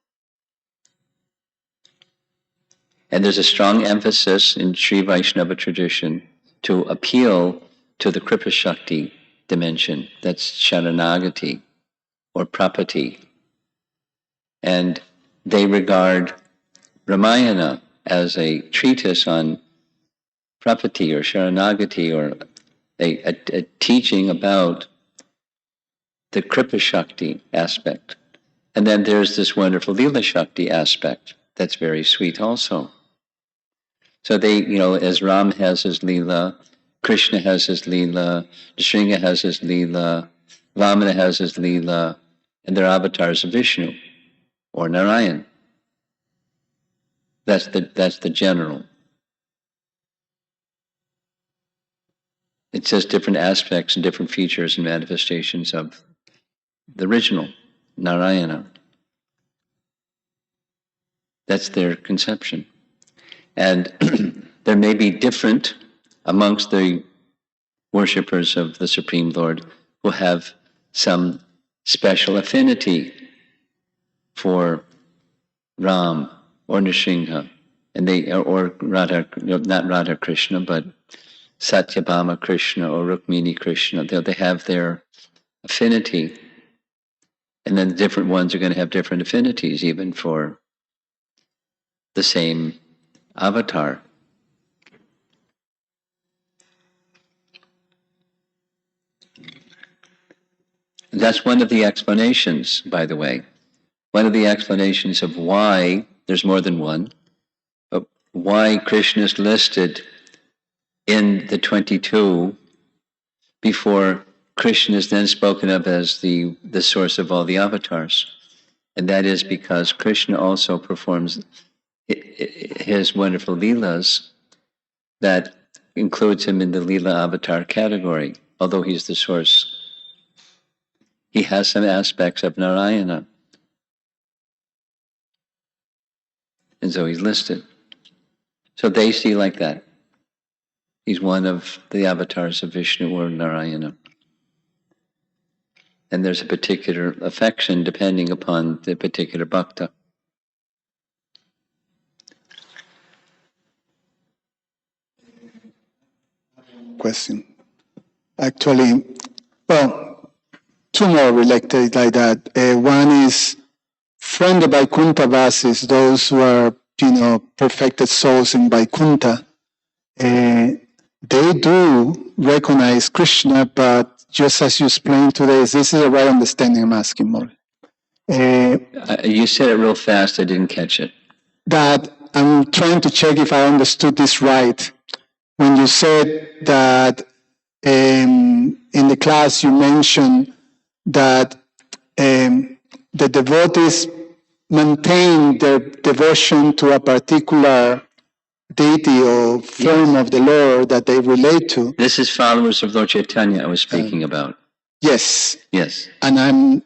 And there's a strong emphasis in Sri Vaishnava tradition to appeal to the Kripa Shakti dimension. That's Sharanagati or Prapati. And they regard Ramayana as a treatise on Prapati or Sharanagati, or a teaching about the Kripa Shakti aspect. And then there's this wonderful Leela Shakti aspect that's very sweet also. So they, as Ram has his Leela, Krishna has his Leela, Nrsimha has his Leela, Vamana has his Leela, and they're avatars of Vishnu or Narayan. That's the general. It says different aspects and different features and manifestations of the original Narayana. That's their conception. And there may be different amongst the worshippers of the Supreme Lord who have some special affinity for Ram or Nrsimha, and or Radha, not Radha Krishna, but Satyabhama Krishna or Rukmini Krishna. They have their affinity, and then the different ones are going to have different affinities, even for the same avatar. That's one of the explanations, by the way. One of the explanations of why there's more than one, but why Krishna is listed in the 22 before Krishna is then spoken of as the source of all the avatars. And that is because Krishna also performs his wonderful leelas that includes him in the Leela avatar category, although he's the source. He has some aspects of Narayana. And so he's listed. So they see like that. He's one of the avatars of Vishnu or Narayana. And there's a particular affection depending upon the particular bhakta. Question. Actually, well, two more related like that. One is from the Vaikuntha Vasis, those who are, perfected souls in Vaikuntha, they do recognize Krishna, but just as you explained today, this is a right understanding I'm asking more. You said it real fast, I didn't catch it. That I'm trying to check if I understood this right. When you said that in the class you mentioned that the devotees maintain their devotion to a particular deity or form of the Lord that they relate to. This is followers of Lord Chaitanya I was speaking about. Yes. Yes. And I'm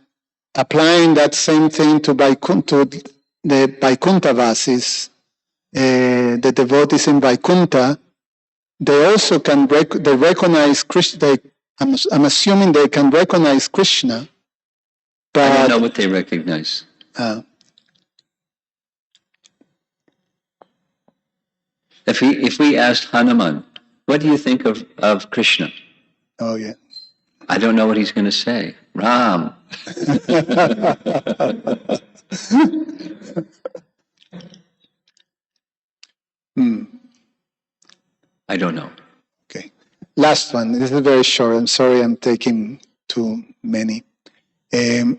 applying that same thing to the Vaikuntha Vasis, the devotees in Vaikuntha. They also can recognize Krishna. I'm assuming they can recognize Krishna. But, I don't know what they recognize. If we asked Hanuman, what do you think of Krishna? Oh, yeah. I don't know what he's going to say. Ram. I don't know. Okay. Last one. This is very short. I'm sorry I'm taking too many. Since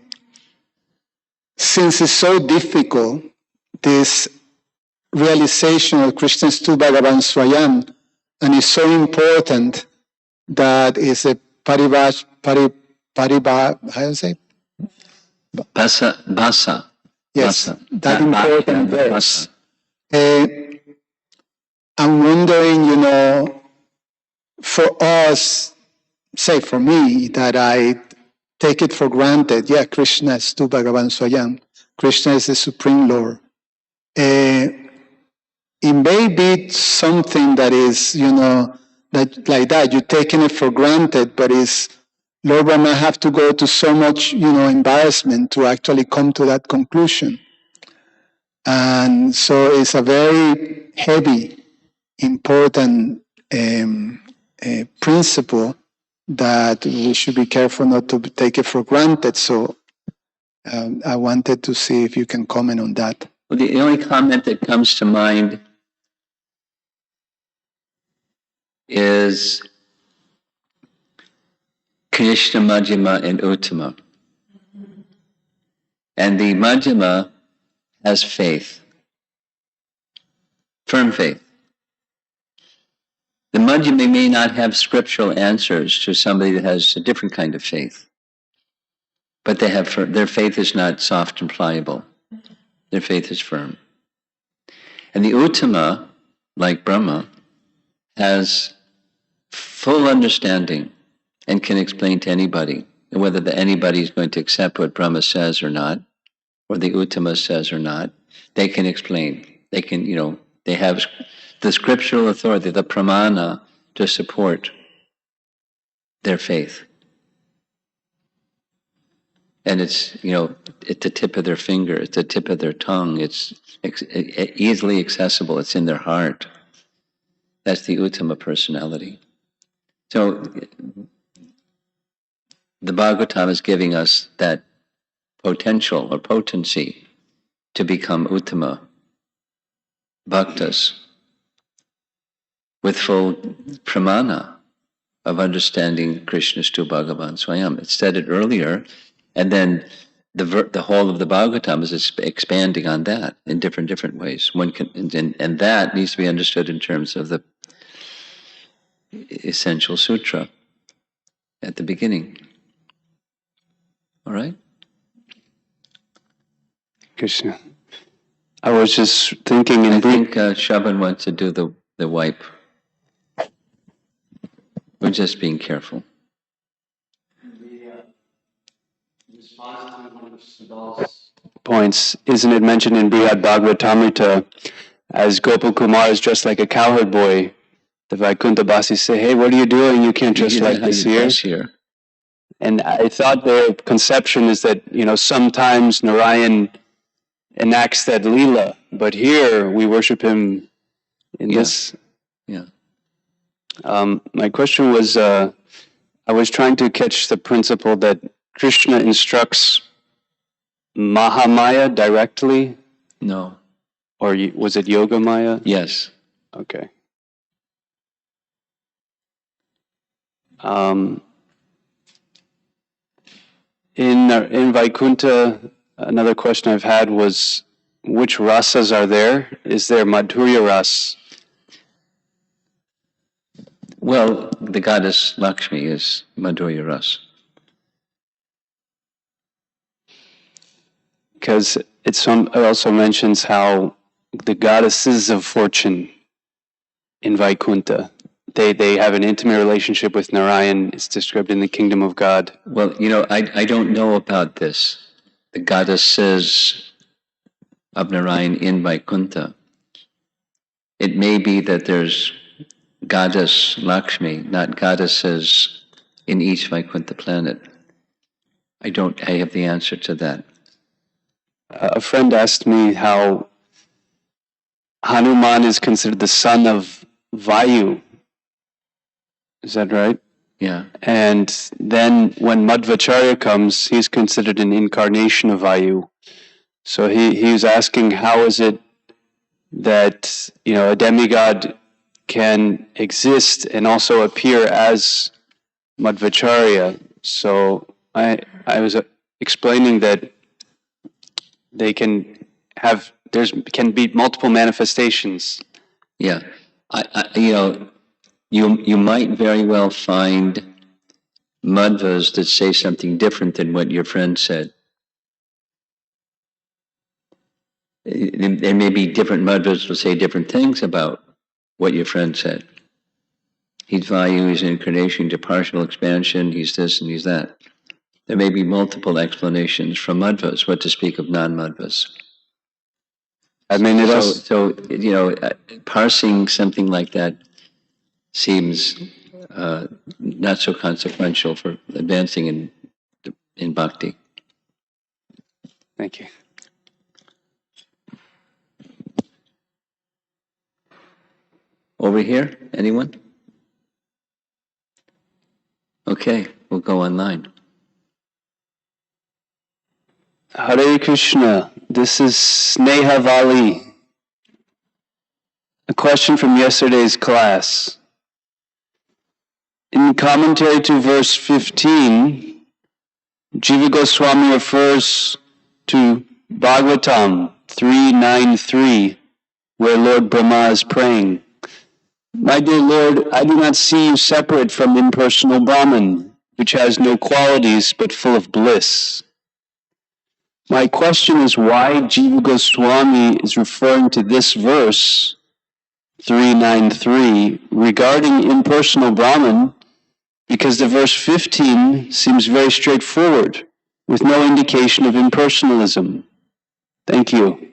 it's so difficult, this realization of Krishna's tu Bhagavan Swayam, and it's so important that it's a how do you say? Basa. Yes, Basa. that important verse. I'm wondering, for us, say for me, that I take it for granted. Yeah, Krishna is Tu Bhagavan Swayam. Krishna is the Supreme Lord. It may be something that is, that like that, you're taking it for granted, but it's, Lord Brahma have to go to so much, embarrassment to actually come to that conclusion. And so it's a very heavy, important principle that we should be careful not to take it for granted. So I wanted to see if you can comment on that. Well, the only comment that comes to mind is Krishna, Majjhima, and Uttama. And the Majjhima has faith, firm faith. The Majjhima may not have scriptural answers to somebody that has a different kind of faith, but they have their faith is not soft and pliable. Their faith is firm. And the Uttama, like Brahma, has full understanding and can explain to anybody, whether anybody is going to accept what Brahma says or not, or the Uttama says or not, they can explain. They can, they have the scriptural authority, the pramana, to support their faith. And it's, at the tip of their finger, it's the tip of their tongue, it's easily accessible, it's in their heart. That's the Uttama personality. So the Bhagavatam is giving us that potential or potency to become Uttama Bhaktas with full pramana of understanding Krishna's Tu Bhagavan Swayam. It said it earlier, and then the whole of the Bhagavatam is expanding on that in different ways. One can, and that needs to be understood in terms of the essential sutra at the beginning. All right? Krishna. I was just thinking I think Shaban wants to do the wipe. We're just being careful. Response to one of Sudal's points, isn't it mentioned in Brihad Bhagavatamrita, as Gopal Kumar is dressed like a cowherd boy, the Vaikuntha Basis say, hey, what are you doing? You can't dress like this here. And I thought their conception is that, sometimes Narayan enacts that Leela, but here we worship him in this. Yeah. My question was, I was trying to catch the principle that Krishna instructs Mahamaya directly? No. Or was it Yoga Maya? Yes. Okay. In Vaikuntha, another question I've had was, which rasas are there? Is there Madhurya ras? Well, the goddess Lakshmi is Madhurya Ras. Because it also mentions how the goddesses of fortune in Vaikuntha, they have an intimate relationship with Narayan. It's described in the kingdom of God. Well, I don't know about this. The goddesses of Narayan in Vaikuntha. It may be that there's goddess Lakshmi, not goddesses in each Vaikuntha planet. I have the answer to that. A friend asked me how Hanuman is considered the son of Vayu. Is that right? Yeah. And then when Madhvacharya comes, he's considered an incarnation of Vayu. So he was asking, how is it that a demigod can exist and also appear as Madhvacharya? So I was explaining that they can have, can be multiple manifestations. Yeah. You might very well find madhvas that say something different than what your friend said. There may be different madhvas will say different things about what your friend said. He's vayu, he's incarnation to partial expansion, he's this and he's that. There may be multiple explanations from madhvas, what to speak of non-madhvas. I mean, parsing something like that seems not so consequential for advancing in bhakti. Thank you. Over here, anyone? Okay, we'll go online. Hare Krishna, this is Sneha Vali. A question from yesterday's class. In commentary to verse 15, Jiva Goswami refers to Bhagavatam 3.9.3, where Lord Brahma is praying, "My dear Lord, I do not see you separate from impersonal Brahman, which has no qualities but full of bliss." My question is why Jiva Goswami is referring to this verse, 3.9.3, regarding impersonal Brahman, because the verse 15 seems very straightforward, with no indication of impersonalism. Thank you.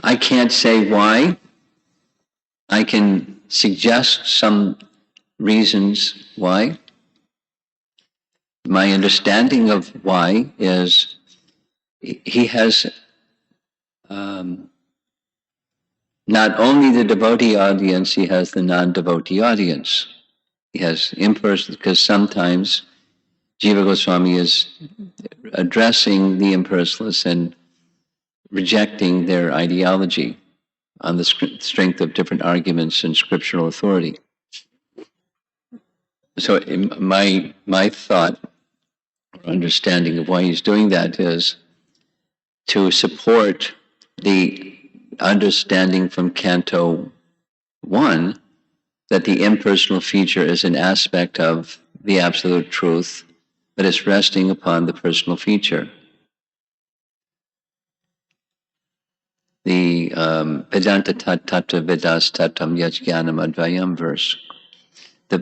I can't say why. I can suggest some reasons why. My understanding of why is he has not only the devotee audience, he has the non-devotee audience. He has impersonal, because sometimes Jiva Goswami is addressing the impersonalists and rejecting their ideology on the strength of different arguments and scriptural authority. So my thought or understanding of why he's doing that is to support the understanding from Canto 1 that the impersonal feature is an aspect of the absolute truth, but it's resting upon the personal feature. The Vedanta Tattva Vedas Tattam Yajnanam Advayam verse. The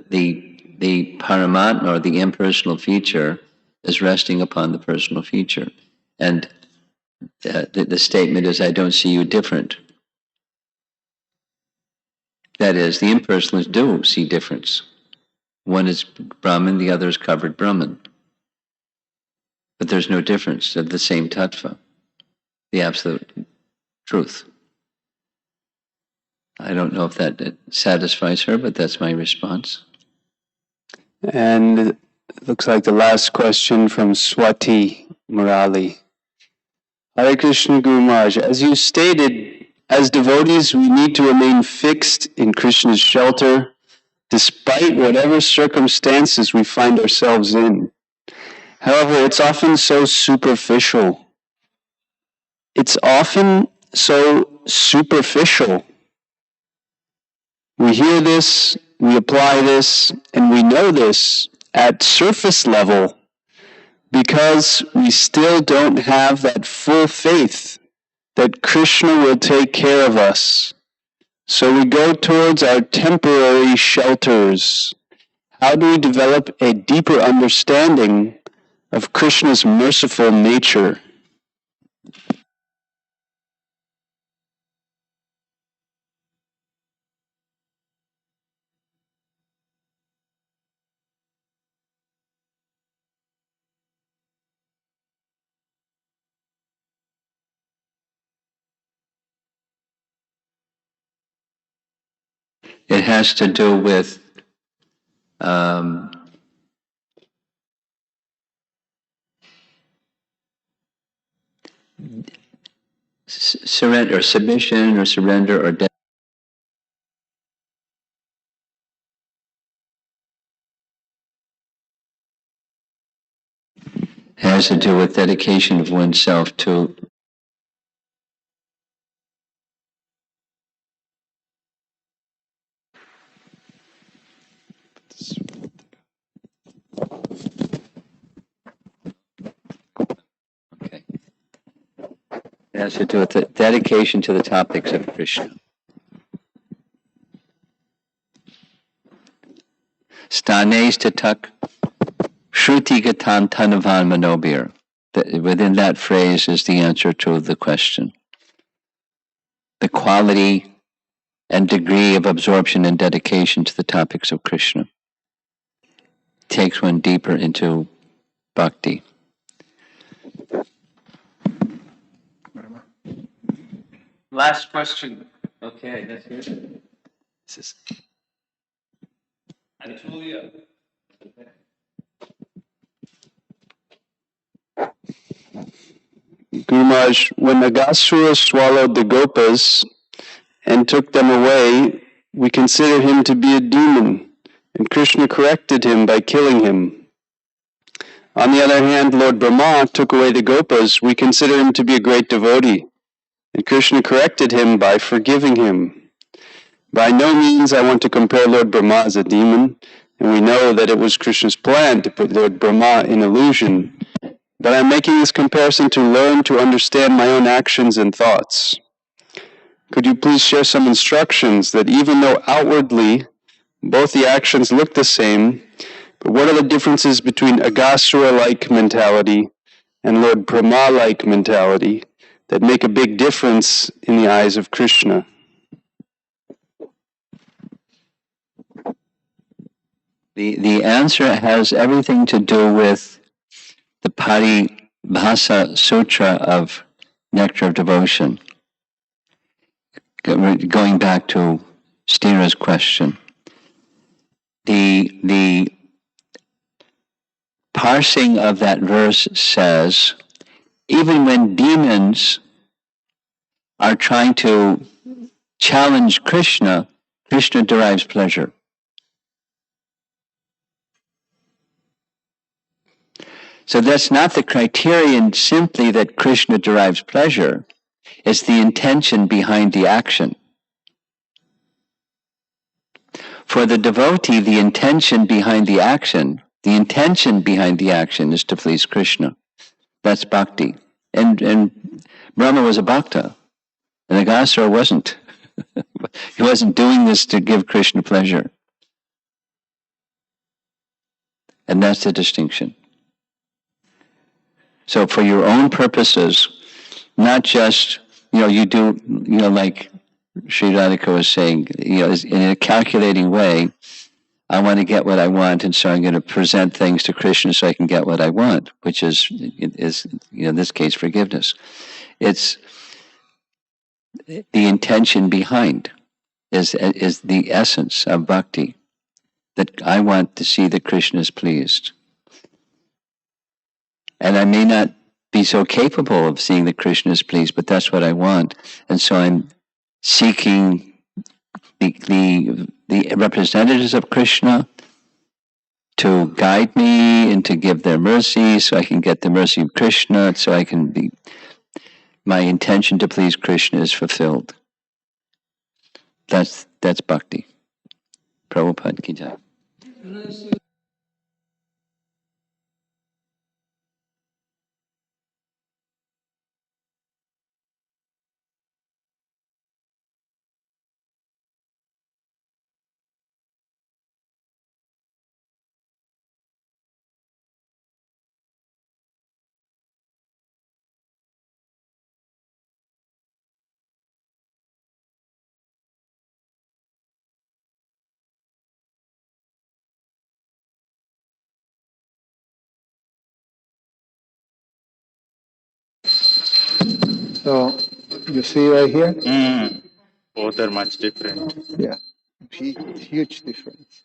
Paramatma, or the impersonal feature, is resting upon the personal feature. And the statement is, I don't see you different. That is, the impersonalists do see difference. One is Brahman, the other is covered Brahman. But there's no difference. They're the same tattva, the absolute truth. I don't know if that satisfies her, but that's my response. And it looks like the last question from Swati Murali. Hare Krishna Guru Maharaj, as you stated, as devotees we need to remain fixed in Krishna's shelter despite whatever circumstances we find ourselves in. However, it's often so superficial. We hear this, we apply this, and we know this at surface level because we still don't have that full faith that Krishna will take care of us. So we go towards our temporary shelters. How do we develop a deeper understanding of Krishna's merciful nature? It has to do with surrender, or submission, or surrender, or death. Has to do with dedication of oneself to has to do with the dedication to the topics of Krishna. Stanes tatak shruti gatan tanavan manobir. Within that phrase is the answer to the question. The quality and degree of absorption and dedication to the topics of Krishna takes one deeper into bhakti. Last question. Okay, that's good. This is Anatolia. Guru Maharaj, when Aghasura swallowed the Gopas and took them away, we consider him to be a demon, and Krishna corrected him by killing him. On the other hand, Lord Brahma took away the Gopas, we consider him to be a great devotee, and Krishna corrected him by forgiving him. By no means I want to compare Lord Brahma as a demon, and we know that it was Krishna's plan to put Lord Brahma in illusion. But I'm making this comparison to learn to understand my own actions and thoughts. Could you please share some instructions that even though outwardly both the actions look the same, but what are the differences between Aghasura-like mentality and Lord Brahma-like mentality that make a big difference in the eyes of Krishna? The answer has everything to do with the Paribhasa Sutra of Nectar of Devotion. Going back to Stira's question, the parsing of that verse says, even when demons are trying to challenge Krishna, Krishna derives pleasure. So that's not the criterion simply that Krishna derives pleasure. It's the intention behind the action. For the devotee, the intention behind the action is to please Krishna. That's bhakti. And Brahma was a bhakta, and Aghasura wasn't. He wasn't doing this to give Krishna pleasure. And that's the distinction. So for your own purposes, not just, you do, like Sri Radhika was saying, in a calculating way, I want to get what I want, and so I'm going to present things to Krishna so I can get what I want, which is in this case, forgiveness. It's the intention behind is the essence of bhakti, that I want to see that Krishna is pleased. And I may not be so capable of seeing that Krishna is pleased, but that's what I want. And so I'm seeking the representatives of Krishna to guide me and to give their mercy so I can get the mercy of Krishna, so I can be, my intention to please Krishna is fulfilled. That's bhakti. Prabhupada ki jai. So you see right here? Both are much different. Yeah, huge difference.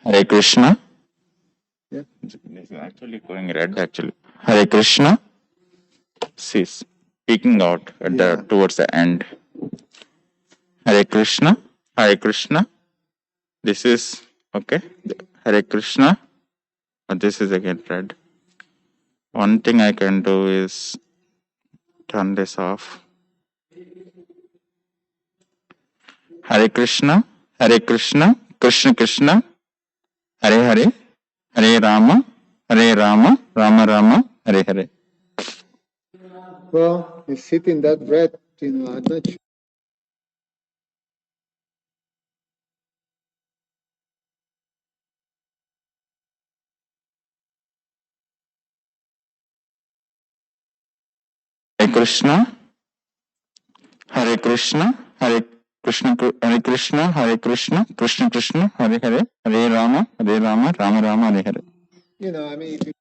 Hare Krishna. Yeah. This is actually going red actually. Hare Krishna. See, speaking out at the towards the end. Hare Krishna. Hare Krishna. This is okay. Hare Krishna. This is again red. One thing I can do is turn this off. Hare Krishna. Hare Krishna. Krishna Krishna. Hare Hare. Hare Rama. Hare Rama. Rama Rama. Hare Hare. Well, it's sitting that red, I'm not sure. Hare Krishna. Hare Krishna. Hare Krishna. Hare Krishna. Hare Krishna. Krishna Krishna. Hare Hare. Hare Rama. Hare Rama. Rama Rama. Hare Hare. I mean, if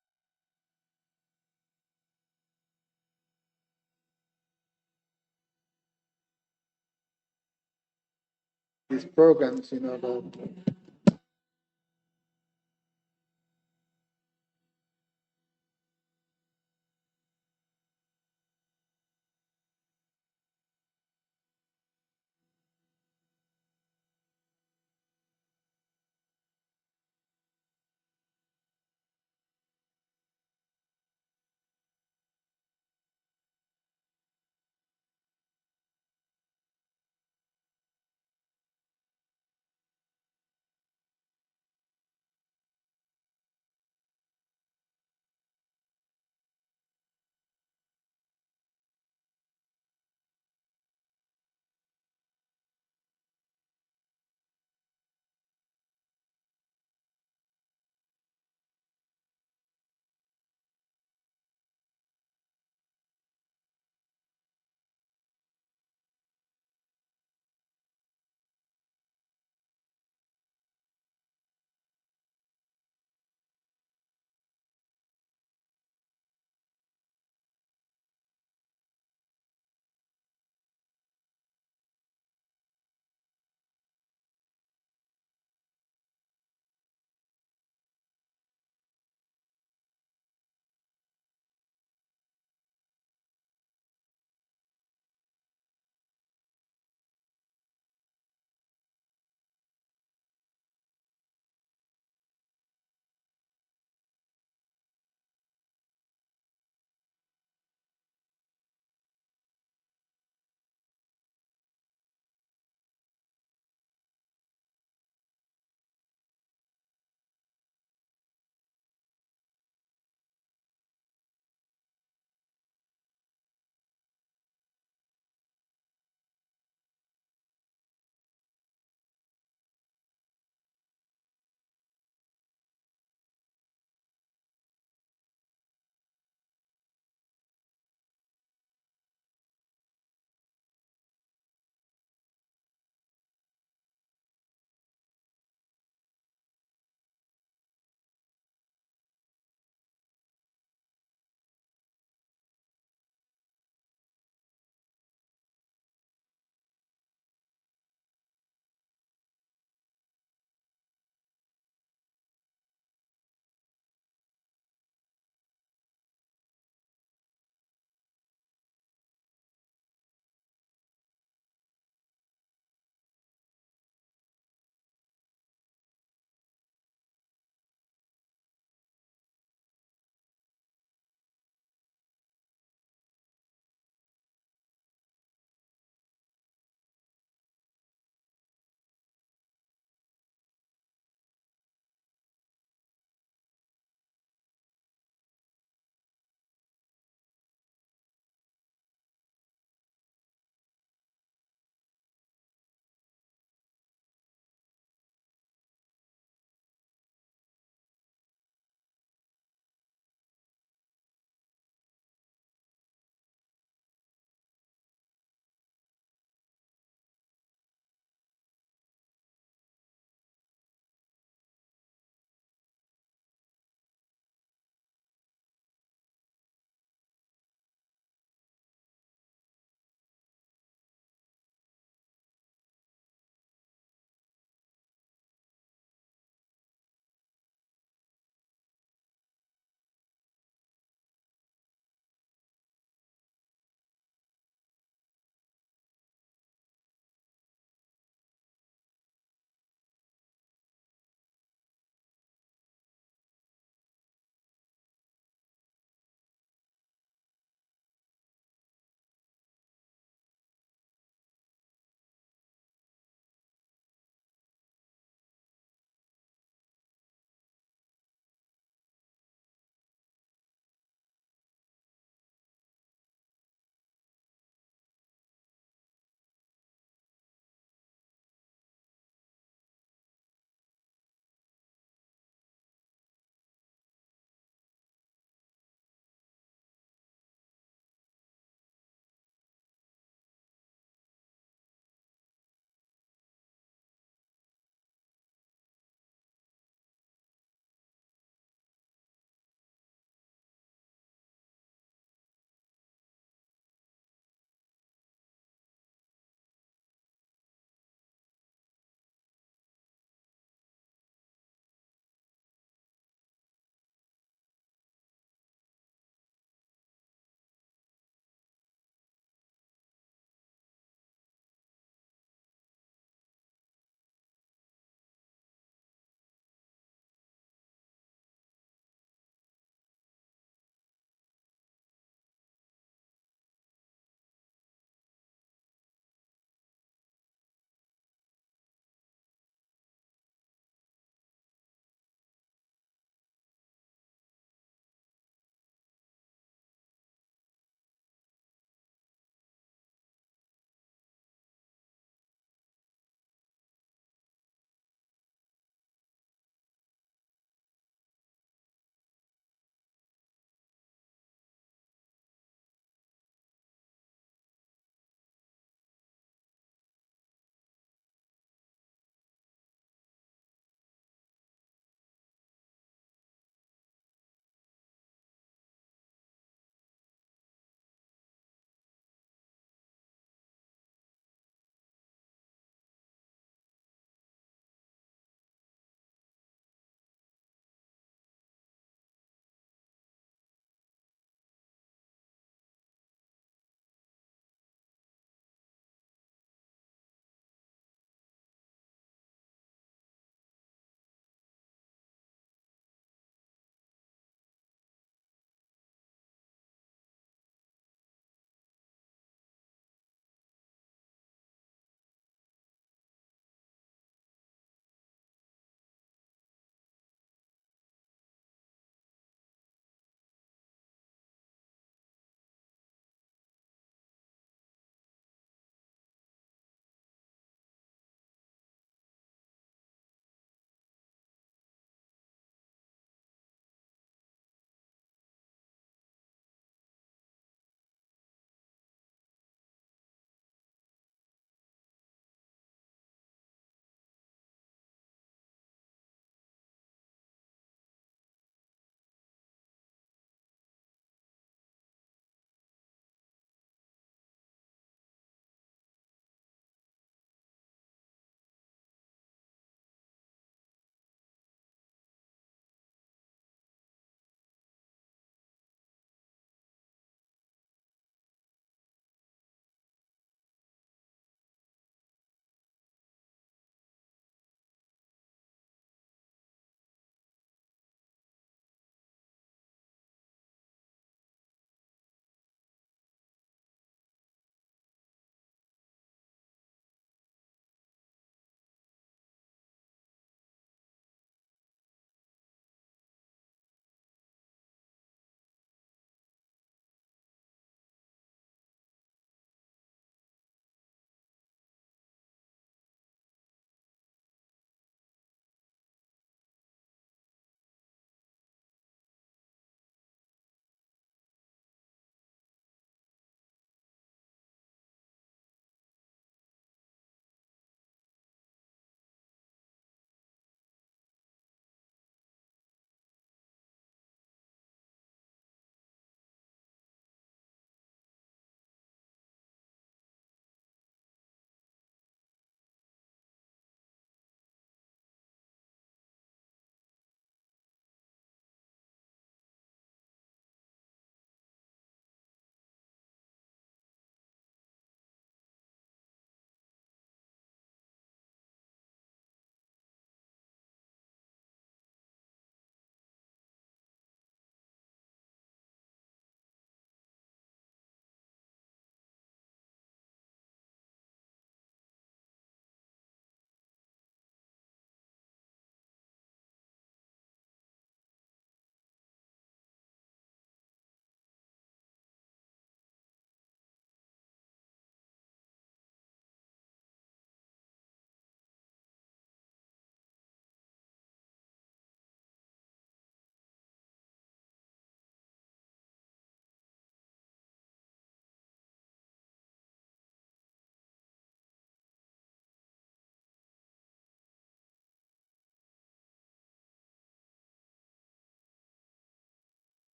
these programs,